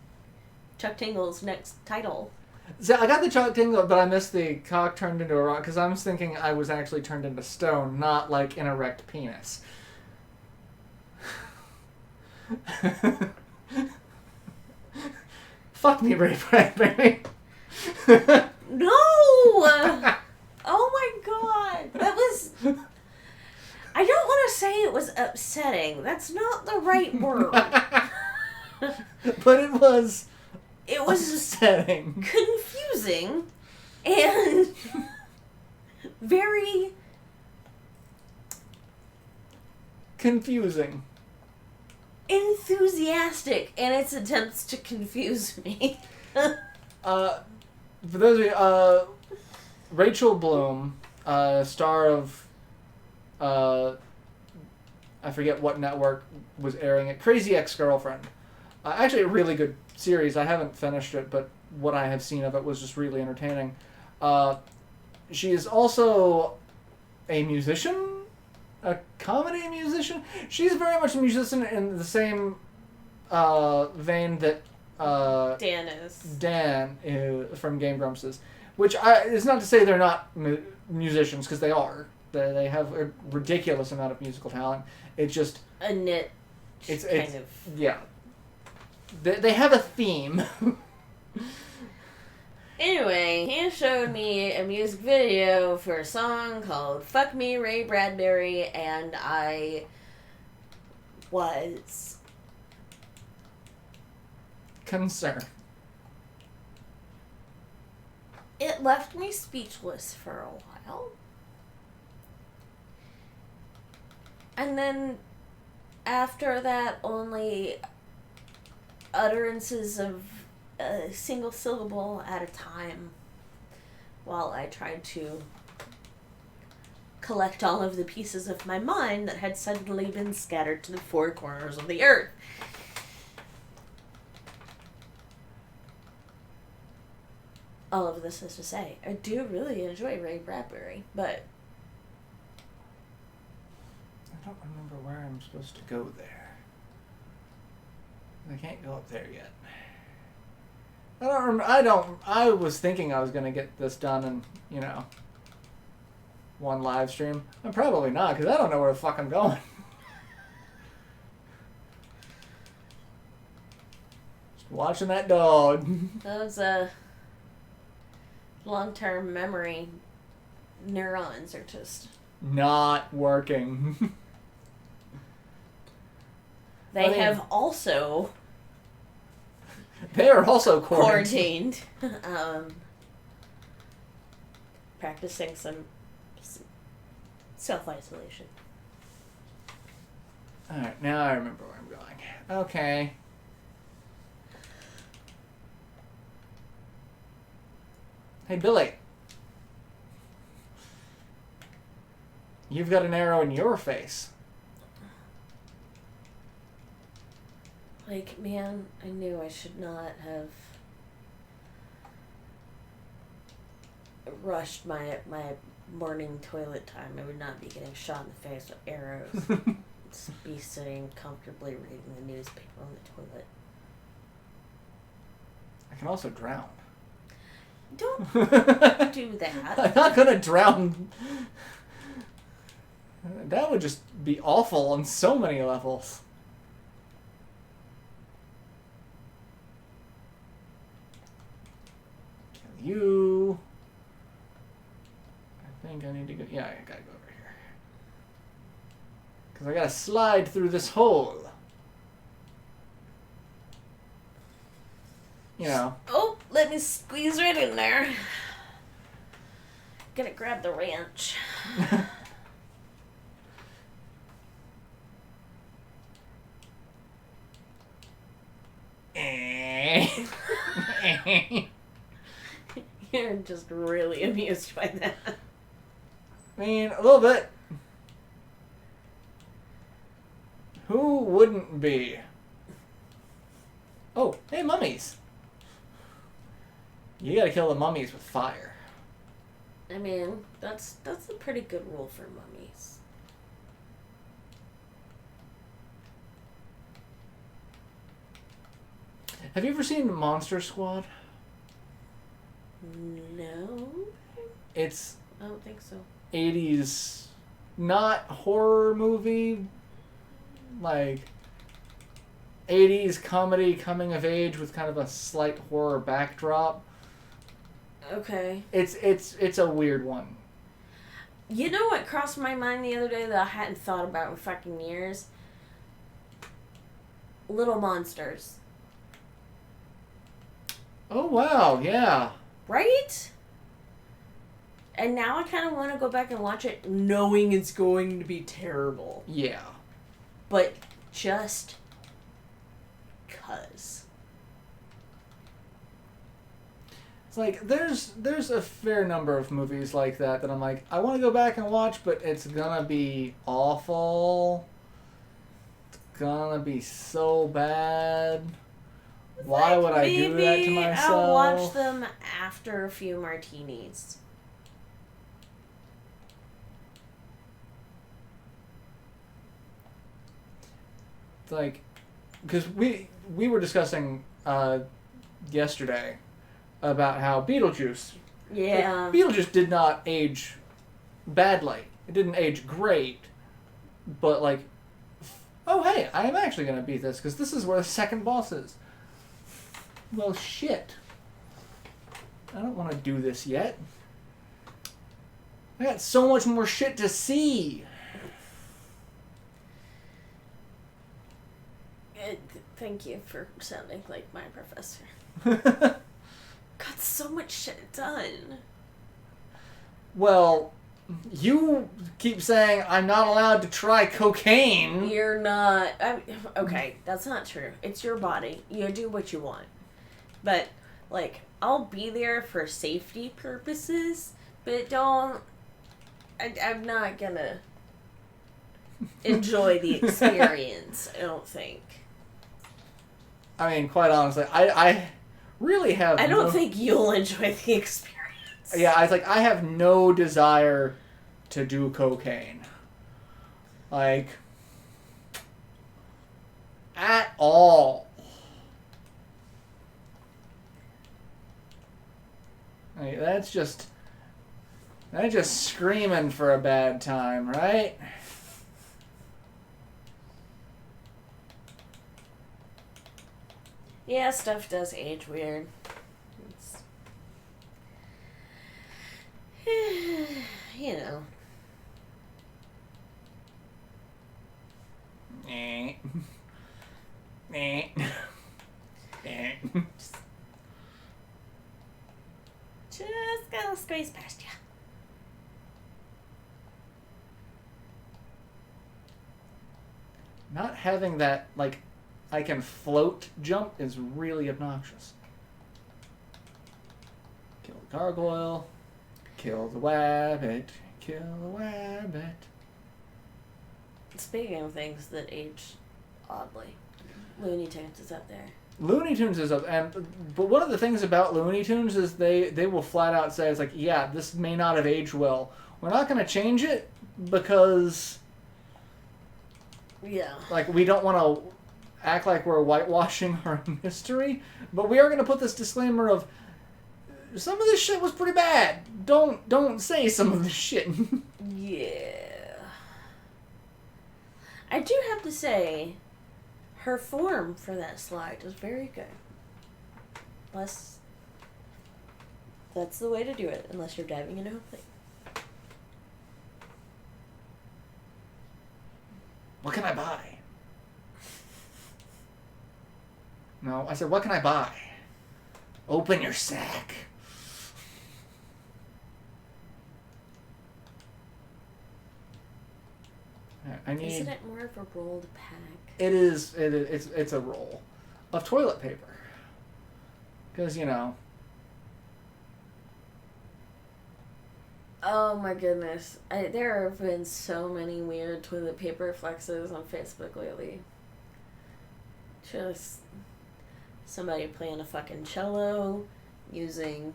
Chuck Tingle's next title. So I got the Chuck Tingle, but I missed the cock turned into a rock, because I was thinking I was actually turned into stone, not like an erect penis. Fuck me, Bradbury. No! Oh my god! That was... I don't want to say it was upsetting. That's not the right word. But it was... It was upsetting. Confusing. And... very... confusing. Enthusiastic in its attempts to confuse me. For those of you, Rachel Bloom, star of, I forget what network was airing it, Crazy Ex-Girlfriend. Actually a really good series. I haven't finished it, but what I have seen of it was just really entertaining. she is also a musician, a comedy musician. She's very much a musician in the same vein that Dan is from Game Grumps is. Which is not to say they're not musicians, because they are. They have a ridiculous amount of musical talent. It's just a niche it's kind of. Yeah. They have a theme. Anyway, he showed me a music video for a song called Fuck Me, Ray Bradbury, and I was concerned. It left me speechless for a while. And then after that, only utterances of a single syllable at a time while I tried to collect all of the pieces of my mind that had suddenly been scattered to the four corners of the earth. All of this is to say, I do really enjoy Ray Bradbury, but I don't remember where I'm supposed to go there. I can't go up there yet. I was thinking I was going to get this done in, one live stream. I'm probably not, because I don't know where the fuck I'm going. Just watching that dog. those long-term memory neurons are just not working. They have also they are also quarantined. Practicing some self-isolation. Alright, now I remember where I'm going. Okay. Hey, Billy. You've got an arrow in your face. Like, man, I knew I should not have rushed my morning toilet time. I would not be getting shot in the face with arrows. Just be sitting comfortably reading the newspaper on the toilet. I can also drown. Don't do that. I'm not gonna drown. That would just be awful on so many levels. Kill you. I think I need to go. Yeah, I gotta go over here. Because I gotta slide through this hole. Oh, let me squeeze right in there. Gonna grab the wrench. You're just really amused by that. I mean, a little bit. Who wouldn't be? Oh, hey, mummies. You gotta kill the mummies with fire. I mean, that's a pretty good rule for mummies. Have you ever seen Monster Squad? No. It's I don't think so. 80s, not horror movie, like 80s comedy coming of age with kind of a slight horror backdrop. Okay. It's a weird one. You know what crossed my mind the other day that I hadn't thought about in fucking years? Little Monsters. Oh wow, yeah. Right? And now I kind of want to go back and watch it knowing it's going to be terrible. Yeah. But just 'cause. It's like there's a fair number of movies like that I'm like, I want to go back and watch, but it's gonna be awful. It's gonna be so bad. Why would I do that to myself? I'll watch them after a few martinis. It's like, because we were discussing yesterday about how Beetlejuice. Yeah. Beetlejuice did not age badly. It didn't age great, but like, oh hey, I am actually gonna beat this because this is where the second boss is. Well, shit. I don't want to do this yet. I got so much more shit to see. Thank you for sounding like my professor. Got so much shit done. Well, you keep saying I'm not allowed to try cocaine. You're not. Okay, that's not true. It's your body. You do what you want. But, like, I'll be there for safety purposes, but don't. I'm not gonna enjoy the experience, I don't think. I mean, quite honestly, I really have. I don't think you'll enjoy the experience. Yeah, I have no desire to do cocaine. Like, at all. Like, that's just screaming for a bad time, right? Yeah, stuff does age weird. You know. Just gonna squeeze past you. Not having that, like, I can float jump is really obnoxious. Kill the gargoyle. Kill the wabbit. Kill the wabbit. Speaking of things that age oddly, Looney Tunes is up there. Looney Tunes is up, but one of the things about Looney Tunes is they will flat out say, it's like, yeah, this may not have aged well. We're not going to change it because, yeah, like, we don't want to act like we're whitewashing our history, but we are going to put this disclaimer of some of this shit was pretty bad. Don't say some of this shit. Yeah. I do have to say, her form for that slide is very good. That's the way to do it, unless you're diving into a plate. What can I buy? No, I said, what can I buy? Open your sack. I need. Isn't it more of a rolled pack? It is. It's a roll of toilet paper. Because, you know. Oh my goodness. There have been so many weird toilet paper flexes on Facebook lately. Just somebody playing a fucking cello, using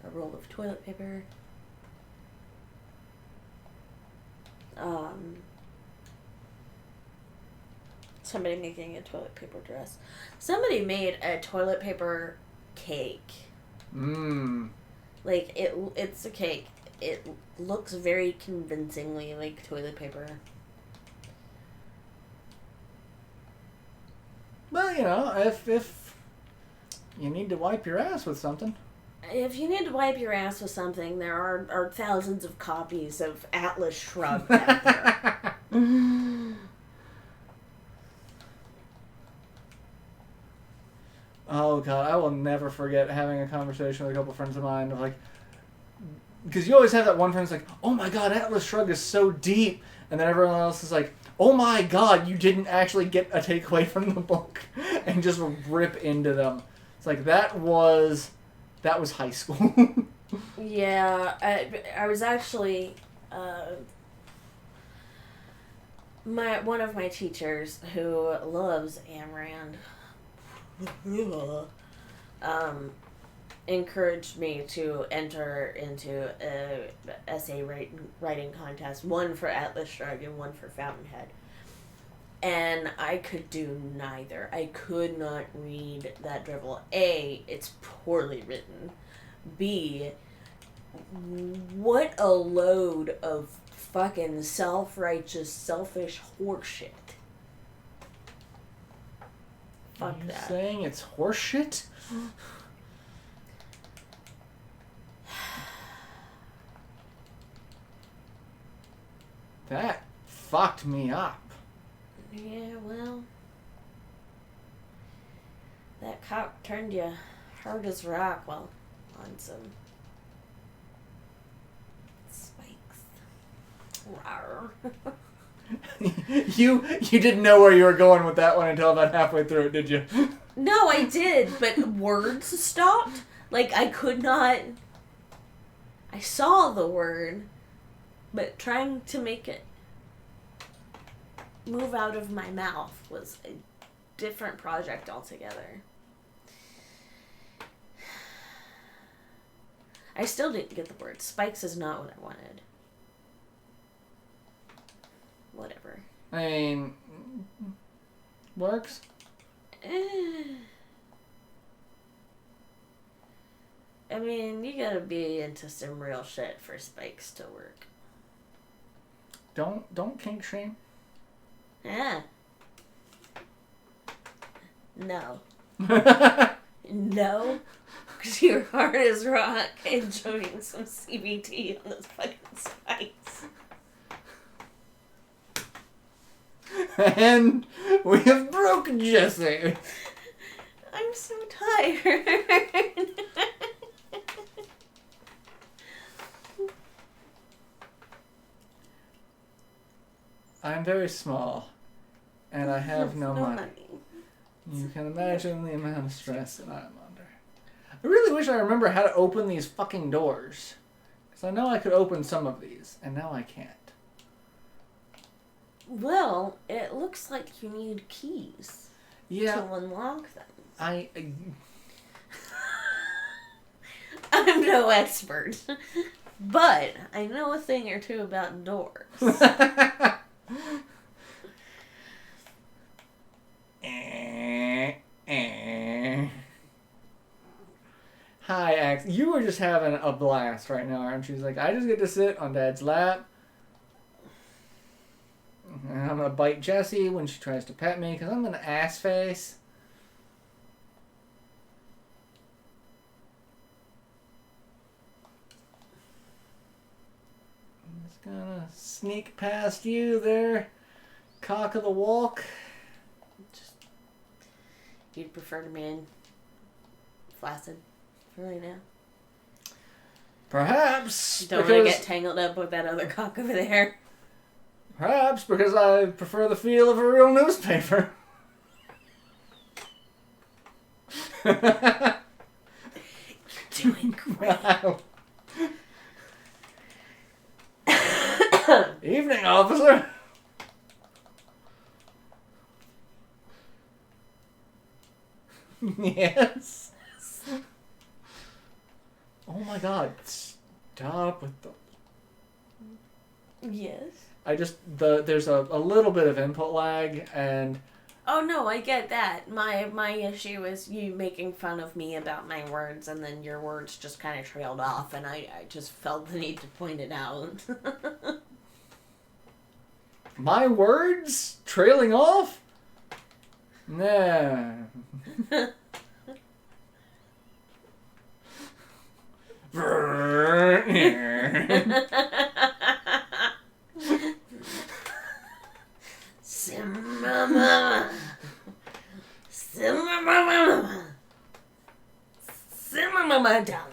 a roll of toilet paper. Somebody making a toilet paper dress. Somebody made a toilet paper cake. Mmm. Like, it's a cake. It looks very convincingly like toilet paper. Well, you know, if you need to wipe your ass with something. If you need to wipe your ass with something, there are thousands of copies of Atlas Shrugged out there. Oh god, I will never forget having a conversation with a couple friends of mine of like, because you always have that one friend that's like, oh my god, Atlas Shrugged is so deep, and then everyone else is like, oh my god, you didn't actually get a takeaway from the book, and just rip into them. It's like, that was high school. Yeah, I was actually, one of my teachers who loves Ayn Rand, encouraged me to enter into a essay writing contest, one for Atlas Shrugged and one for Fountainhead. And I could do neither. I could not read that drivel. A, it's poorly written. B, what a load of fucking self-righteous, selfish horseshit. Fuck Are you that. saying it's horseshit? That fucked me up. Yeah, well, that cock turned you hard as rock, well, on some spikes. Rawr. You didn't know where you were going with that one until about halfway through it, did you? No, I did, but words stopped. Like, I could not... I saw the word, but trying to make it move out of my mouth was a different project altogether. I still didn't get the word. Spikes is not what I wanted. Whatever. I mean, works. I mean, you gotta be into some real shit for spikes to work. Don't kink shame. Ah. No. No. Because you're hard as rock enjoying some CBT on those fucking spikes. And we have broken Jesse. I'm so tired. I'm very small, and I have no money. You can imagine the amount of stress that I'm under. I really wish I remember how to open these fucking doors. Because I know I could open some of these, and now I can't. Well, it looks like you need keys to unlock them. I'm no expert, but I know a thing or two about doors. Hi, Ax. You were just having a blast right now, aren't you? She's like, I just get to sit on Dad's lap. And I'm going to bite Jessie when she tries to pet me because I'm an ass face. I'm just going to sneak past you there, cock of the walk. You'd prefer to be in flaccid for right now? Perhaps. You don't want to get tangled up with that other cock over there? Perhaps because I prefer the feel of a real newspaper. Doing great. Evening, officer. Yes. Oh my god. Stop with the... Yes? There's a little bit of input lag, and... Oh no, I get that. My issue is you making fun of me about my words, and then your words just kind of trailed off, and I just felt the need to point it out. My words? Trailing off? Nah. Simmer down.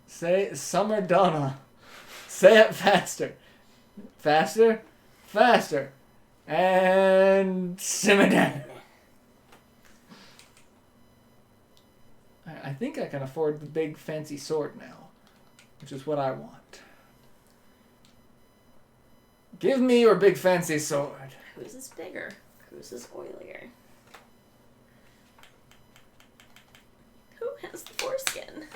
Say Summer Donna. Say it faster. Faster. Faster. And simmer down. I think I can afford the big fancy sword now, which is what I want. Give me your big fancy sword. Whose is bigger? Whose is oilier? Who has the foreskin?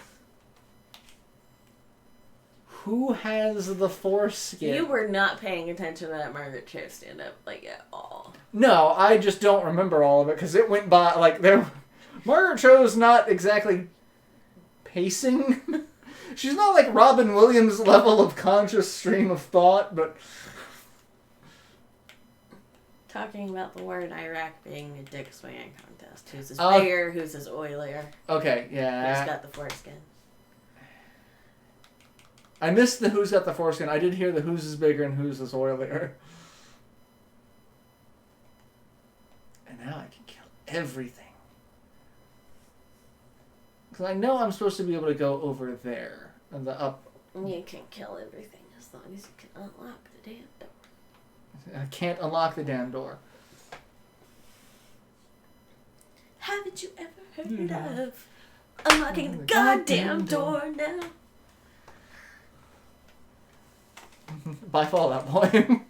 Who has the foreskin? You were not paying attention to that Margaret Cho stand-up, like, at all. No, I just don't remember all of it, because it went by, like, Margaret Cho's not exactly pacing. She's not like Robin Williams' level of conscious stream of thought, but... Talking about the war in Iraq being a dick swinging contest. Who's his bigger, who's his oilier. Okay, yeah. Who's got the foreskin. I missed the who's got the foreskin. I did hear the who's is bigger and who's is oilier. And now I can kill everything. Because I know I'm supposed to be able to go over there. And the up. You can kill everything as long as you can unlock the damn door. I can't unlock the damn door. Haven't you ever heard of unlocking the goddamn door now? By Fall Out Boy.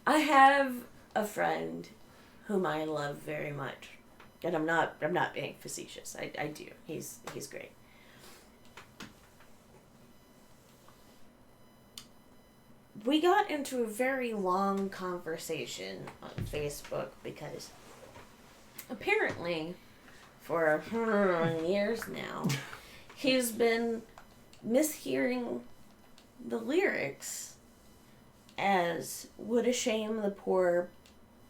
I have a friend whom I love very much. And I'm not being facetious. I do. He's great. We got into a very long conversation on Facebook because apparently for years now he's been mishearing the lyrics as "What a shame the poor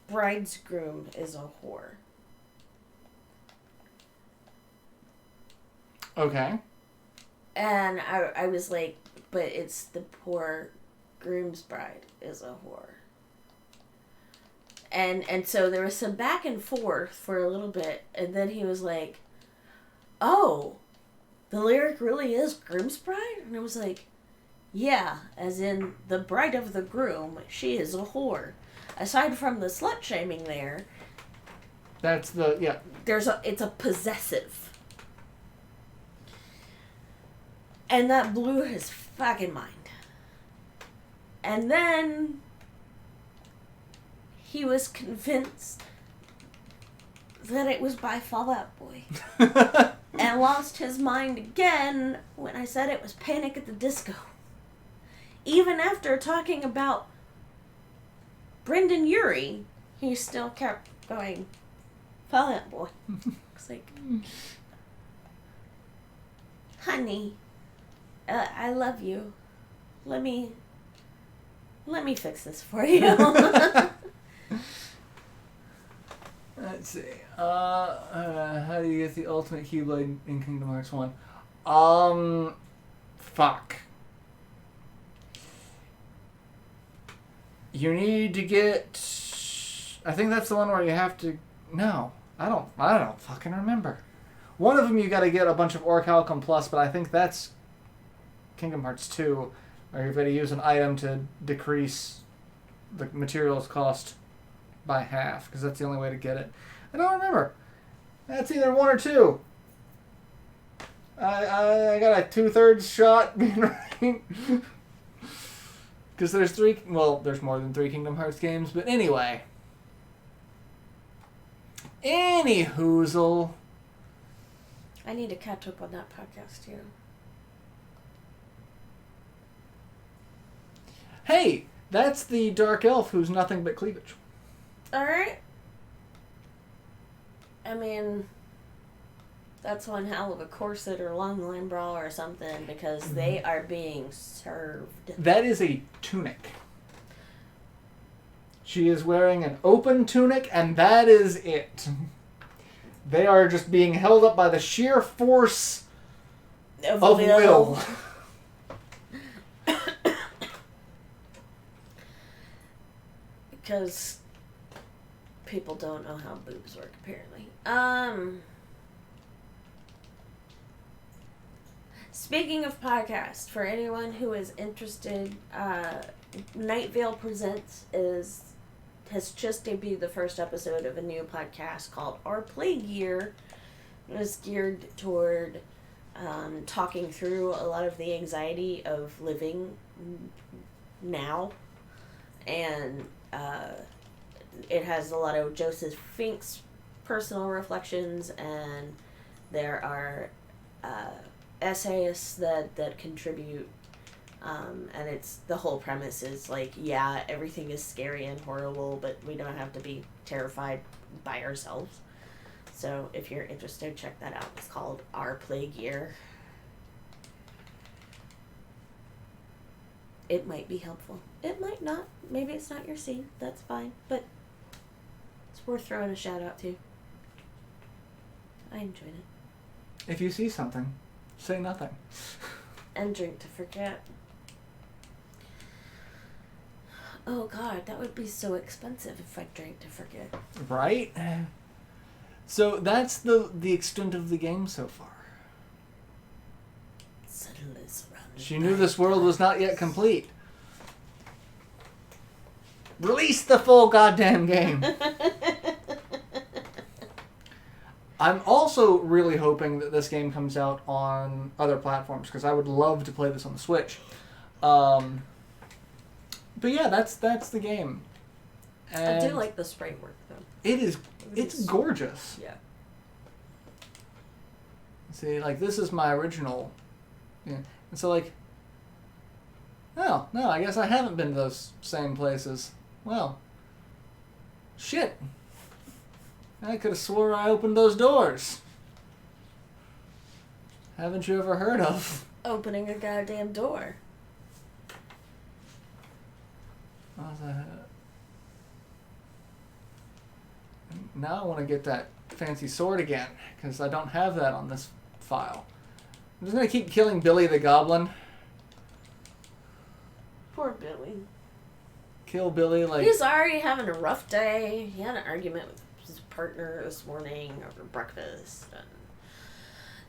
bridegroom is a whore." Okay. And I was like, but it's the poor groom's bride is a whore. And so there was some back and forth for a little bit, and then he was like, oh, the lyric really is groom's bride? And I was like, yeah, as in the bride of the groom, she is a whore. Aside from the slut shaming there, that's the, yeah. It's a possessive. And that blew his fucking mind. And then he was convinced that it was by Fall Out Boy. And lost his mind again when I said it was Panic at the Disco. Even after talking about Brendan Urie, he still kept going, Fall Out Boy. It's like, honey, I love you. Let me fix this for you. Let's see. How do you get the ultimate Keyblade in Kingdom Hearts 1? Fuck. You need to get... I think that's the one where you have to... No. I don't fucking remember. One of them you gotta get a bunch of Orichalcum Plus, but I think that's Kingdom Hearts 2, where you've got to use an item to decrease the materials cost by half, because that's the only way to get it. I don't remember. That's either 1 or 2. I got a 2/3 shot being right. Because there's 3... Well, there's more than 3 Kingdom Hearts games, but anyway. Anyhoozle. I need to catch up on that podcast, too. Hey, that's the Dark Elf who's nothing but cleavage. Alright. I mean, that's one hell of a corset or long line bra or something, because they are being served. That is a tunic. She is wearing an open tunic, and that is it. They are just being held up by the sheer force of will. Because people don't know how boobs work, apparently. Speaking of podcasts, for anyone who is interested, Night Vale Presents has just debuted the first episode of a new podcast called Our Plague Year. It is geared toward talking through a lot of the anxiety of living now. And it has a lot of Joseph Fink's personal reflections, and there are essayists that contribute, and it's the whole premise is like, yeah, everything is scary and horrible, but we don't have to be terrified by ourselves. So if you're interested, check that out. It's called Our Plague Year. It might be helpful. It might not. Maybe it's not your scene. That's fine. But it's worth throwing a shout out to. I enjoyed it. If you see something, say nothing. And drink to forget. Oh god, that would be so expensive if I drank to forget. Right? So that's the extent of the game so far. Suddenly surrounded. She knew this world was not yet complete. Release the full goddamn game. I'm also really hoping that this game comes out on other platforms, because I would love to play this on the Switch. But yeah, that's the game. And I do like the spray work though. It's gorgeous. Yeah. See, like, this is my original. Yeah. And so, like, oh, no, I guess I haven't been to those same places. Well, shit. I could have swore I opened those doors. Haven't you ever heard of Opening a goddamn door. what was that? Now I want to get that fancy sword again, because I don't have that on this file. I'm just going to keep killing Billy the Goblin. Poor Billy. Kill Billy like... He's already having a rough day. He had an argument with his partner this morning over breakfast. And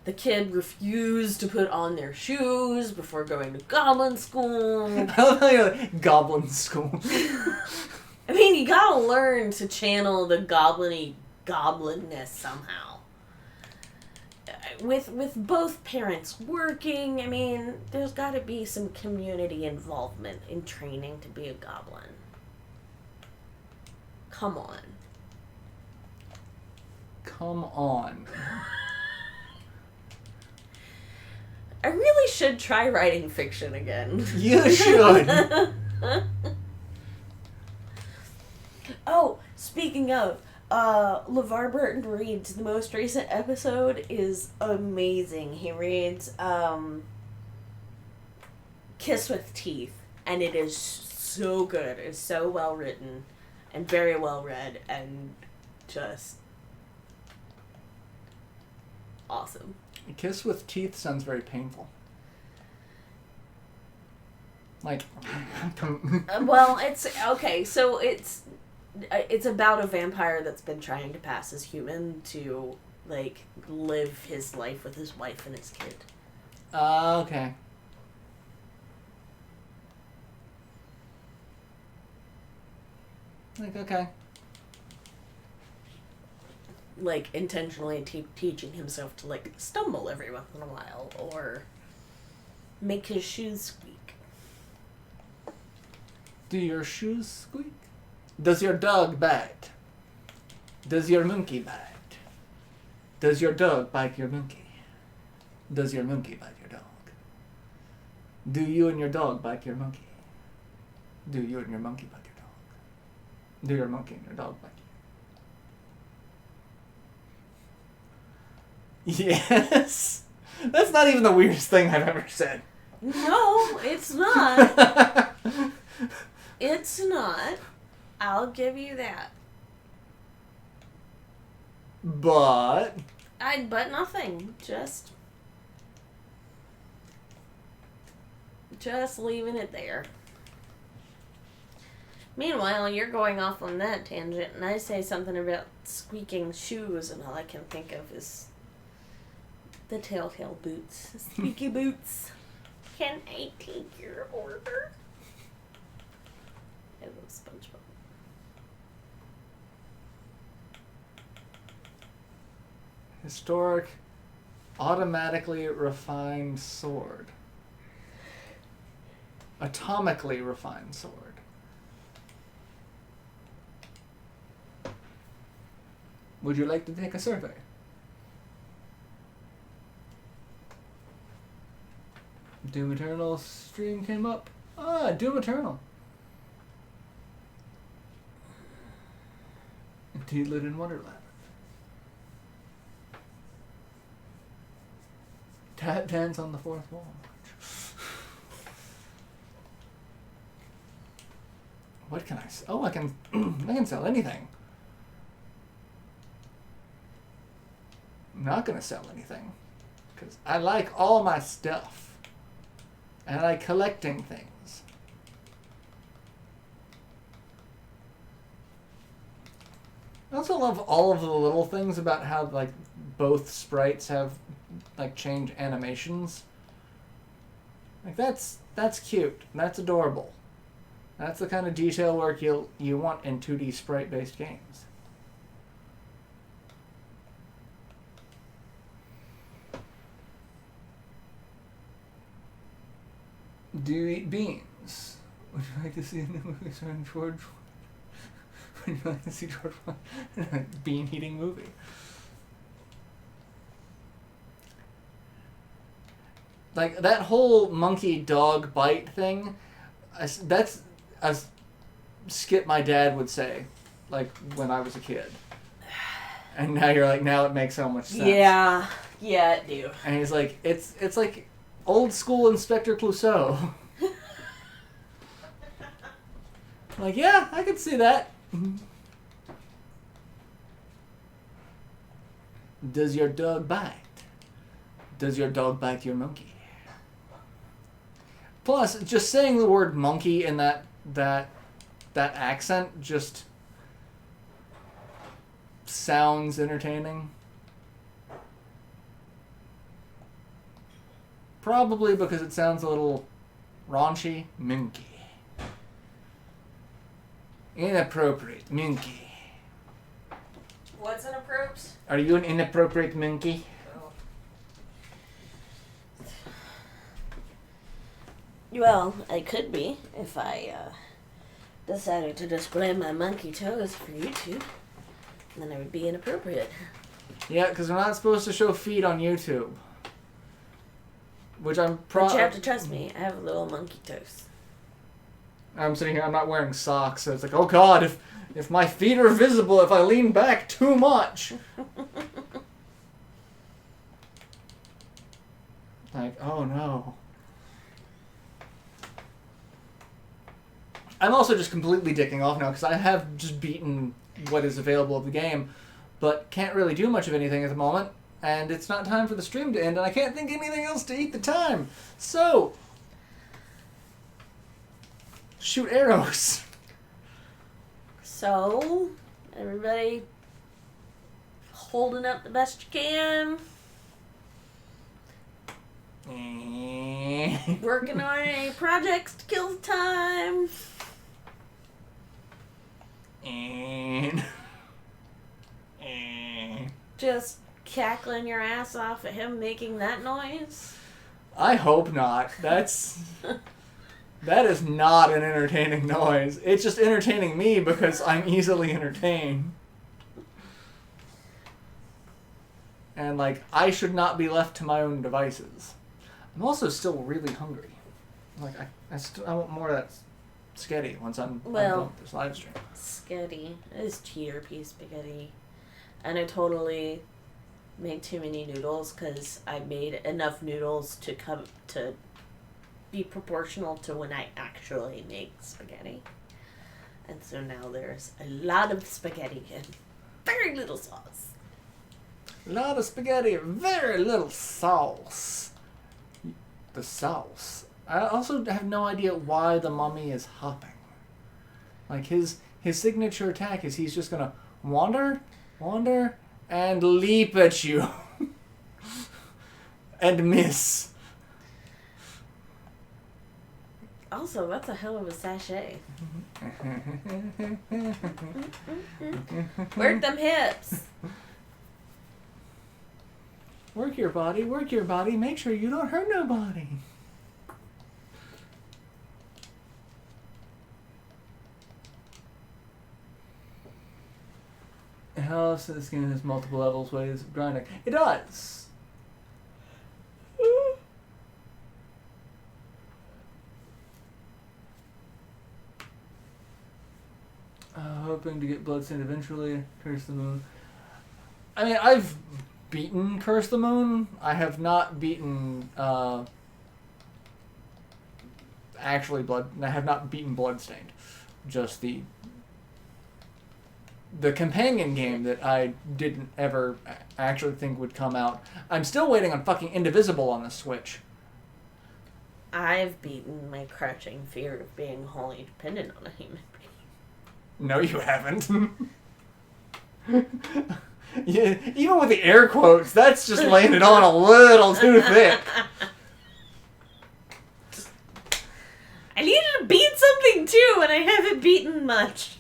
the kid refused to put on their shoes before going to goblin school. I love how you're like, goblin school. I mean, you gotta learn to channel the goblin-y goblinness somehow. With both parents working, I mean, there's gotta be some community involvement in training to be a goblin. Come on. Come on. I really should try writing fiction again. You should. Oh, speaking of, LeVar Burton reads the most recent episode is amazing. He reads Kiss with Teeth, and it is so good. It's so well written and very well read and just awesome. Kiss with Teeth sounds very painful. Like... Well, it's okay, so it's about a vampire that's been trying to pass as human to, like, live his life with his wife and his kid. Okay. Like, okay. Like, intentionally teaching himself to, like, stumble every once in a while, or make his shoes squeak. Do your shoes squeak? Does your dog bite? Does your monkey bite? Does your dog bite your monkey? Does your monkey bite your dog? Do you and your dog bite your monkey? Do you and your monkey bite your dog? Do your monkey and your dog bite you? Yes! That's not even the weirdest thing I've ever said. No, it's not. It's not. I'll give you that. But But nothing. Just leaving it there. Meanwhile, you're going off on that tangent, and I say something about squeaking shoes, and all I can think of is the telltale boots. Squeaky boots. Can I take your order? I love SpongeBob. historic, automatically refined sword. Atomically refined sword. Would you like to take a survey? Doom Eternal stream came up. Ah, Doom Eternal. Deedlit in Wonderland. Tap dance on the fourth wall. What can I sell? Oh, I can I can sell anything. I'm not gonna sell anything. Because I like all my stuff. And I like collecting things. I also love all of the little things about how, like, both sprites have, like, change animations. Like, that's cute. That's adorable. That's the kind of detail work you want in 2D sprite-based games. Do you eat beans? Would you like to see a new movie starring George? Would you like to see George in a bean-eating movie? Like, that whole monkey-dog bite thing, that's a skit my dad would say, like, when I was a kid. And now you're like, now it makes so much sense. Yeah, it do. And he's like, it's like old school Inspector Clouseau. Like, yeah, I could see that. Does your dog bite? Does your dog bite your monkey? Plus, just saying the word monkey in that accent just sounds entertaining. Probably because it sounds a little raunchy. Monkey. Inappropriate. Monkey. What's inappropriate? Are you an inappropriate monkey? Well, I could be if I decided to display my monkey toes for YouTube. Then I would be inappropriate. Yeah, because we're not supposed to show feet on YouTube. Which I'm But you have to trust me, I have little monkey toes. I'm sitting here, I'm not wearing socks, so it's like, oh god, if my feet are visible, if I lean back too much. Like, oh no. I'm also just completely dicking off now, because I have just beaten what is available of the game, but can't really do much of anything at the moment, and it's not time for the stream to end, and I can't think of anything else to eat the time. So, shoot arrows. So, everybody holding up the best you can. Working on any projects to kill the time. Just cackling your ass off at him making that noise. I hope not. That is not an entertaining noise. It's just entertaining me because I'm easily entertained. And, like, I should not be left to my own devices. I'm also still really hungry. Like, I want more of that spaghetti once I'm done with this live stream. Spaghetti. It is cheater pea spaghetti. And I totally made too many noodles because I made enough noodles to be proportional to when I actually make spaghetti. And so now there's a lot of spaghetti and very little sauce. A lot of spaghetti, very little sauce. The sauce. I also have no idea why the mummy is hopping. Like, his signature attack is he's just gonna wander, and leap at you. And miss. Also, that's a hell of a sachet. Work them hips. Work your body, make sure you don't hurt nobody. How else this game has multiple levels, ways of grinding? It does! hoping to get Bloodstained eventually. Curse the Moon. I mean, I've beaten Curse the Moon. I have not beaten, actually I have not beaten Bloodstained. Just the companion game that I didn't ever actually think would come out. I'm still waiting on fucking Indivisible on the Switch. I've beaten my crouching fear of being wholly dependent on a human being. No, you haven't. Yeah, even with the air quotes, that's just laying it on a little too thick. I needed to beat something too, and I haven't beaten much.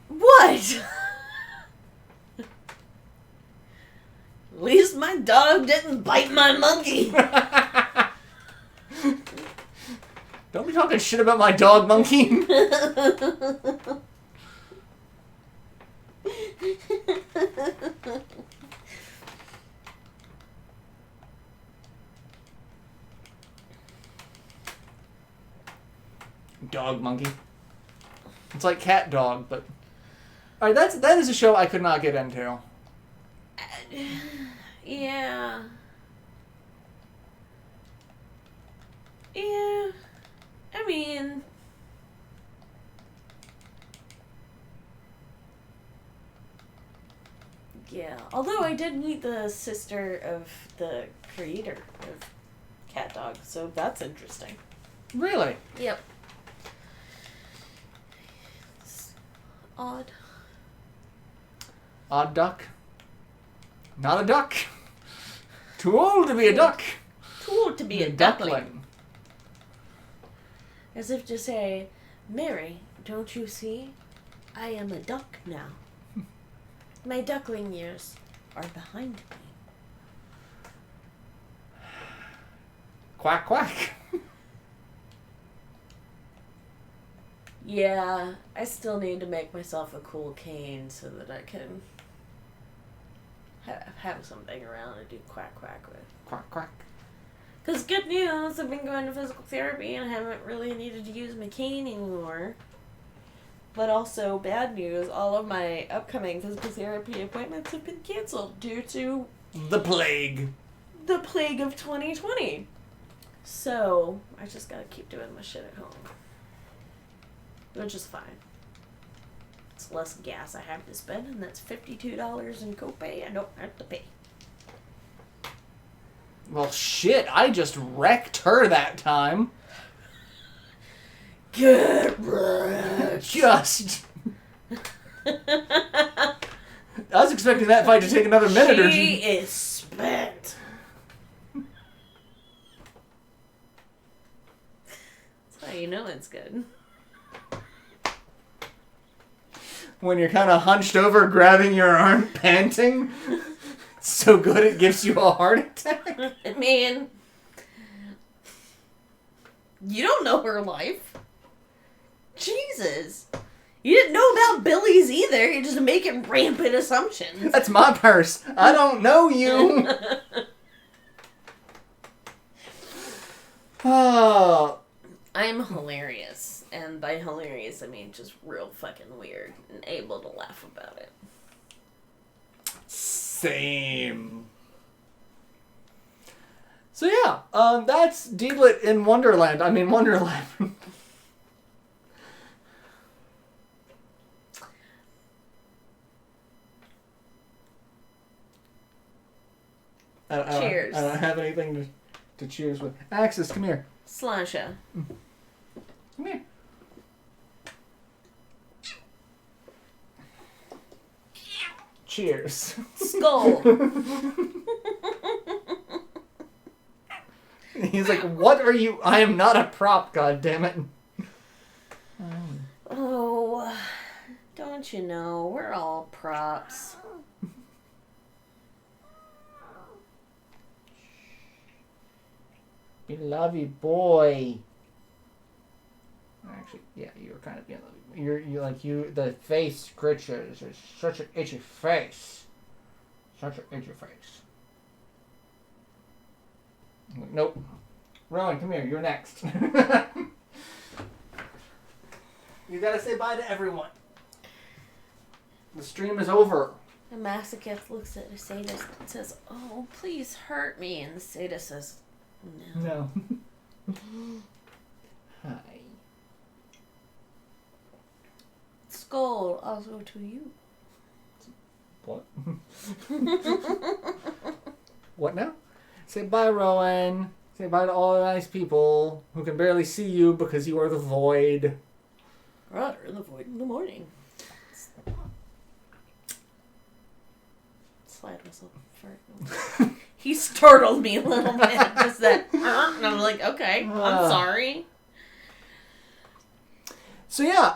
What? At least my dog didn't bite my monkey. Don't be talking shit about my dog, monkey. Dog monkey. It's like cat dog, but alright, that is a show I could not get into. Yeah. Yeah. I mean, yeah. Although I did meet the sister of the creator of Cat Dog, so that's interesting. Really? Yep. It's odd. Odd duck. Not a duck. Too old to be a duck. Too old to be a duckling. As if to say, Mary, don't you see? I am a duck now. My duckling years are behind me. Quack, quack. Yeah, I still need to make myself a cool cane so that I can have something around to do quack, quack with. Quack, quack. Because good news, I've been going to physical therapy and haven't really needed to use my cane anymore. But also, bad news, all of my upcoming physical therapy appointments have been canceled due to the plague. The plague of 2020. So, I just gotta keep doing my shit at home. Which is fine. It's less gas I have to spend, and that's $52 in copay I don't have to pay. Well, shit, I just wrecked her that time. Get wrecked. Just. I was expecting that fight to take another minute or two. She is spent. That's how you know it's good. When you're kind of hunched over, grabbing your arm, panting. So good it gives you a heart attack. I mean, you don't know her life. Jesus. You didn't know about Billy's either. You're just making rampant assumptions. That's my purse. I don't know you. Oh. I'm hilarious. And by hilarious, I mean just real fucking weird and able to laugh about it. Same. So yeah, that's Deedlit in Wonderland. I mean Wonderland. Cheers. I don't have anything to cheers with. Axis, come here. Slasha. Come here. Cheers. Skull. He's like, what are you? I am not a prop, goddammit. Oh, don't you know, we're all props. We love you, boy. actually, yeah, you're kind of being, the face scritches. It's such an itchy face. Such an itchy face. Nope. Rowan, come here. You're next. You gotta say bye to everyone. The stream is over. A masochist looks at a sadist and says, "Oh, please hurt me." And the sadist says, "No." Hi. Skull also to you. What? What now? Say bye, Rowan. Say bye to all the nice people who can barely see you because you are the void. Rather, the void in the morning. Slide whistle. Fart. He startled me a little bit. Just that. And I'm like, okay, I'm sorry. So yeah,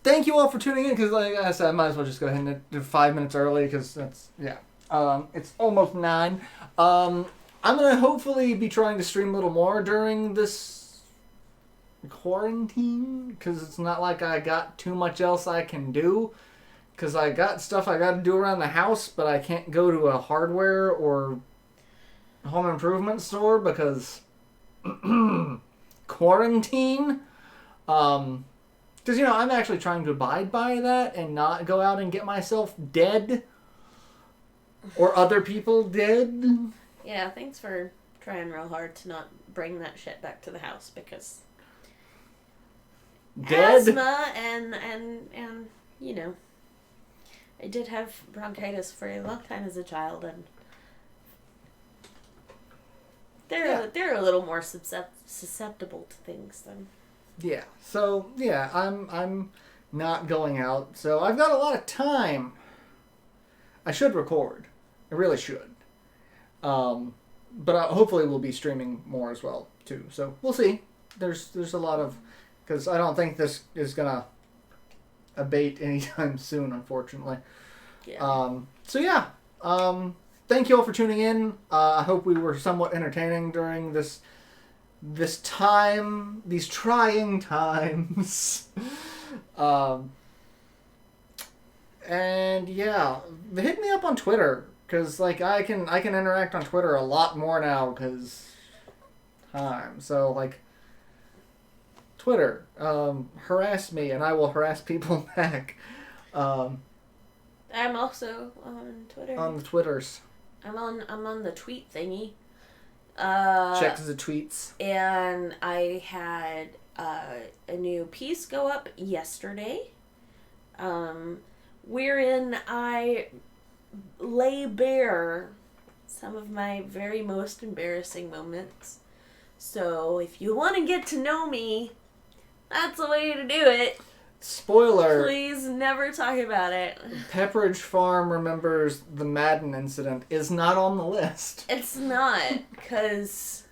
thank you all for tuning in, because like I said, I might as well just go ahead and do 5 minutes early, because that's, yeah. It's almost 9. I'm going to hopefully be trying to stream a little more during this quarantine, because it's not like I got too much else I can do, because I got stuff I got to do around the house, but I can't go to a hardware or home improvement store because quarantine. Because, you know, I'm actually trying to abide by that and not go out and get myself dead. Or other people dead. Yeah, thanks for trying real hard to not bring that shit back to the house, because... Dead? Asthma and you know... I did have bronchitis for a long time as a child, and... They're a little more susceptible to things than... Yeah, so, yeah, I'm not going out, so I've got a lot of time. I should record. I really should. But hopefully we'll be streaming more as well, too. So, we'll see. There's a lot of... Because I don't think this is going to abate anytime soon, unfortunately. Yeah. So, yeah. Thank you all for tuning in. I hope we were somewhat entertaining during this time, these trying times. And yeah, hit me up on Twitter, because like I can interact on Twitter a lot more now, because time. So like Twitter, harass me and I will harass people back. I'm also on Twitter. On the Twitters. I'm on the tweet thingy. Check the tweets. And I had a new piece go up yesterday, wherein I lay bare some of my very most embarrassing moments. So if you want to get to know me, that's the way to do it. Spoiler. Please never talk about it. Pepperidge Farm Remembers the Madden Incident is not on the list. It's not, because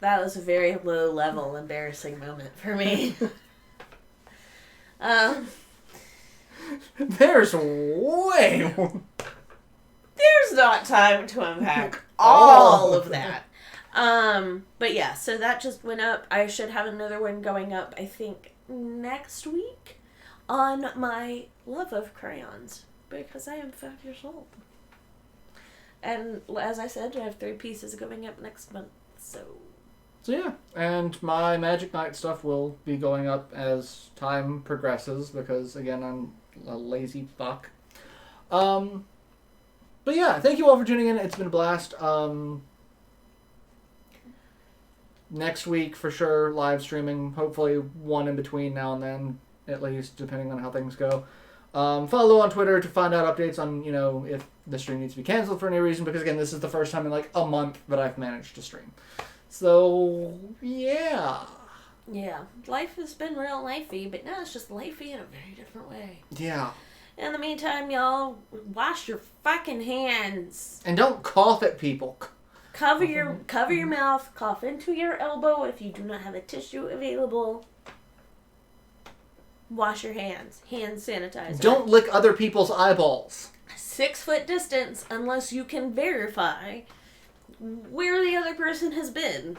that was a very low-level embarrassing moment for me. There's way more. There's not time to unpack all of that. But yeah, so that just went up. I should have another one going up, I think, next week on my love of crayons, because I am 5 years old. And as I said, I have 3 pieces going up next month, so yeah, and my Magic Knight stuff will be going up as time progresses, because again, I'm a lazy fuck. But yeah, thank you all for tuning in. It's been a blast. Next week, for sure, live streaming. Hopefully one in between now and then, at least, depending on how things go. Follow on Twitter to find out updates on, you know, if the stream needs to be canceled for any reason, because, again, this is the first time in, like, a month that I've managed to stream. So, yeah. yeah, life has been real lifey, but now it's just lifey in a very different way. Yeah. In the meantime, y'all, wash your fucking hands. And don't cough at people. Cover your mouth, cough into your elbow if you do not have a tissue available. Wash your hands. Hand sanitizer. Don't lick other people's eyeballs. 6 foot distance unless you can verify where the other person has been.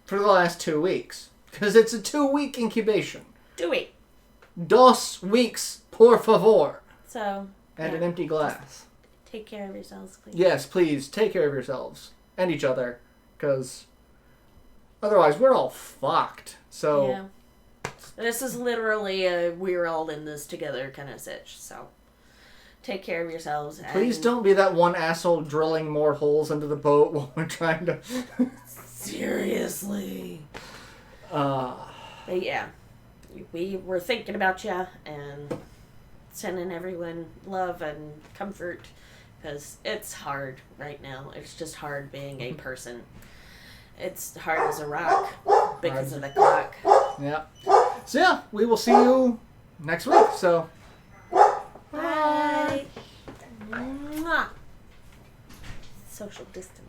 For the last 2 weeks. Because it's a 2-week incubation. 2 weeks. 2 weeks, por favor. So. And an empty glass. Just take care of yourselves, please. Yes, please, take care of yourselves. And each other. Because otherwise we're all fucked. So. Yeah. This is literally a we're all in this together kind of sitch, so. Take care of yourselves. Please don't be that one asshole drilling more holes into the boat while we're trying to... Seriously. But yeah, we were thinking about you and sending everyone love and comfort because it's hard right now. It's just hard being a person. It's hard as a rock because of the clock. Yeah. So yeah, we will see you next week. So... Bye. Mwah. Social distance.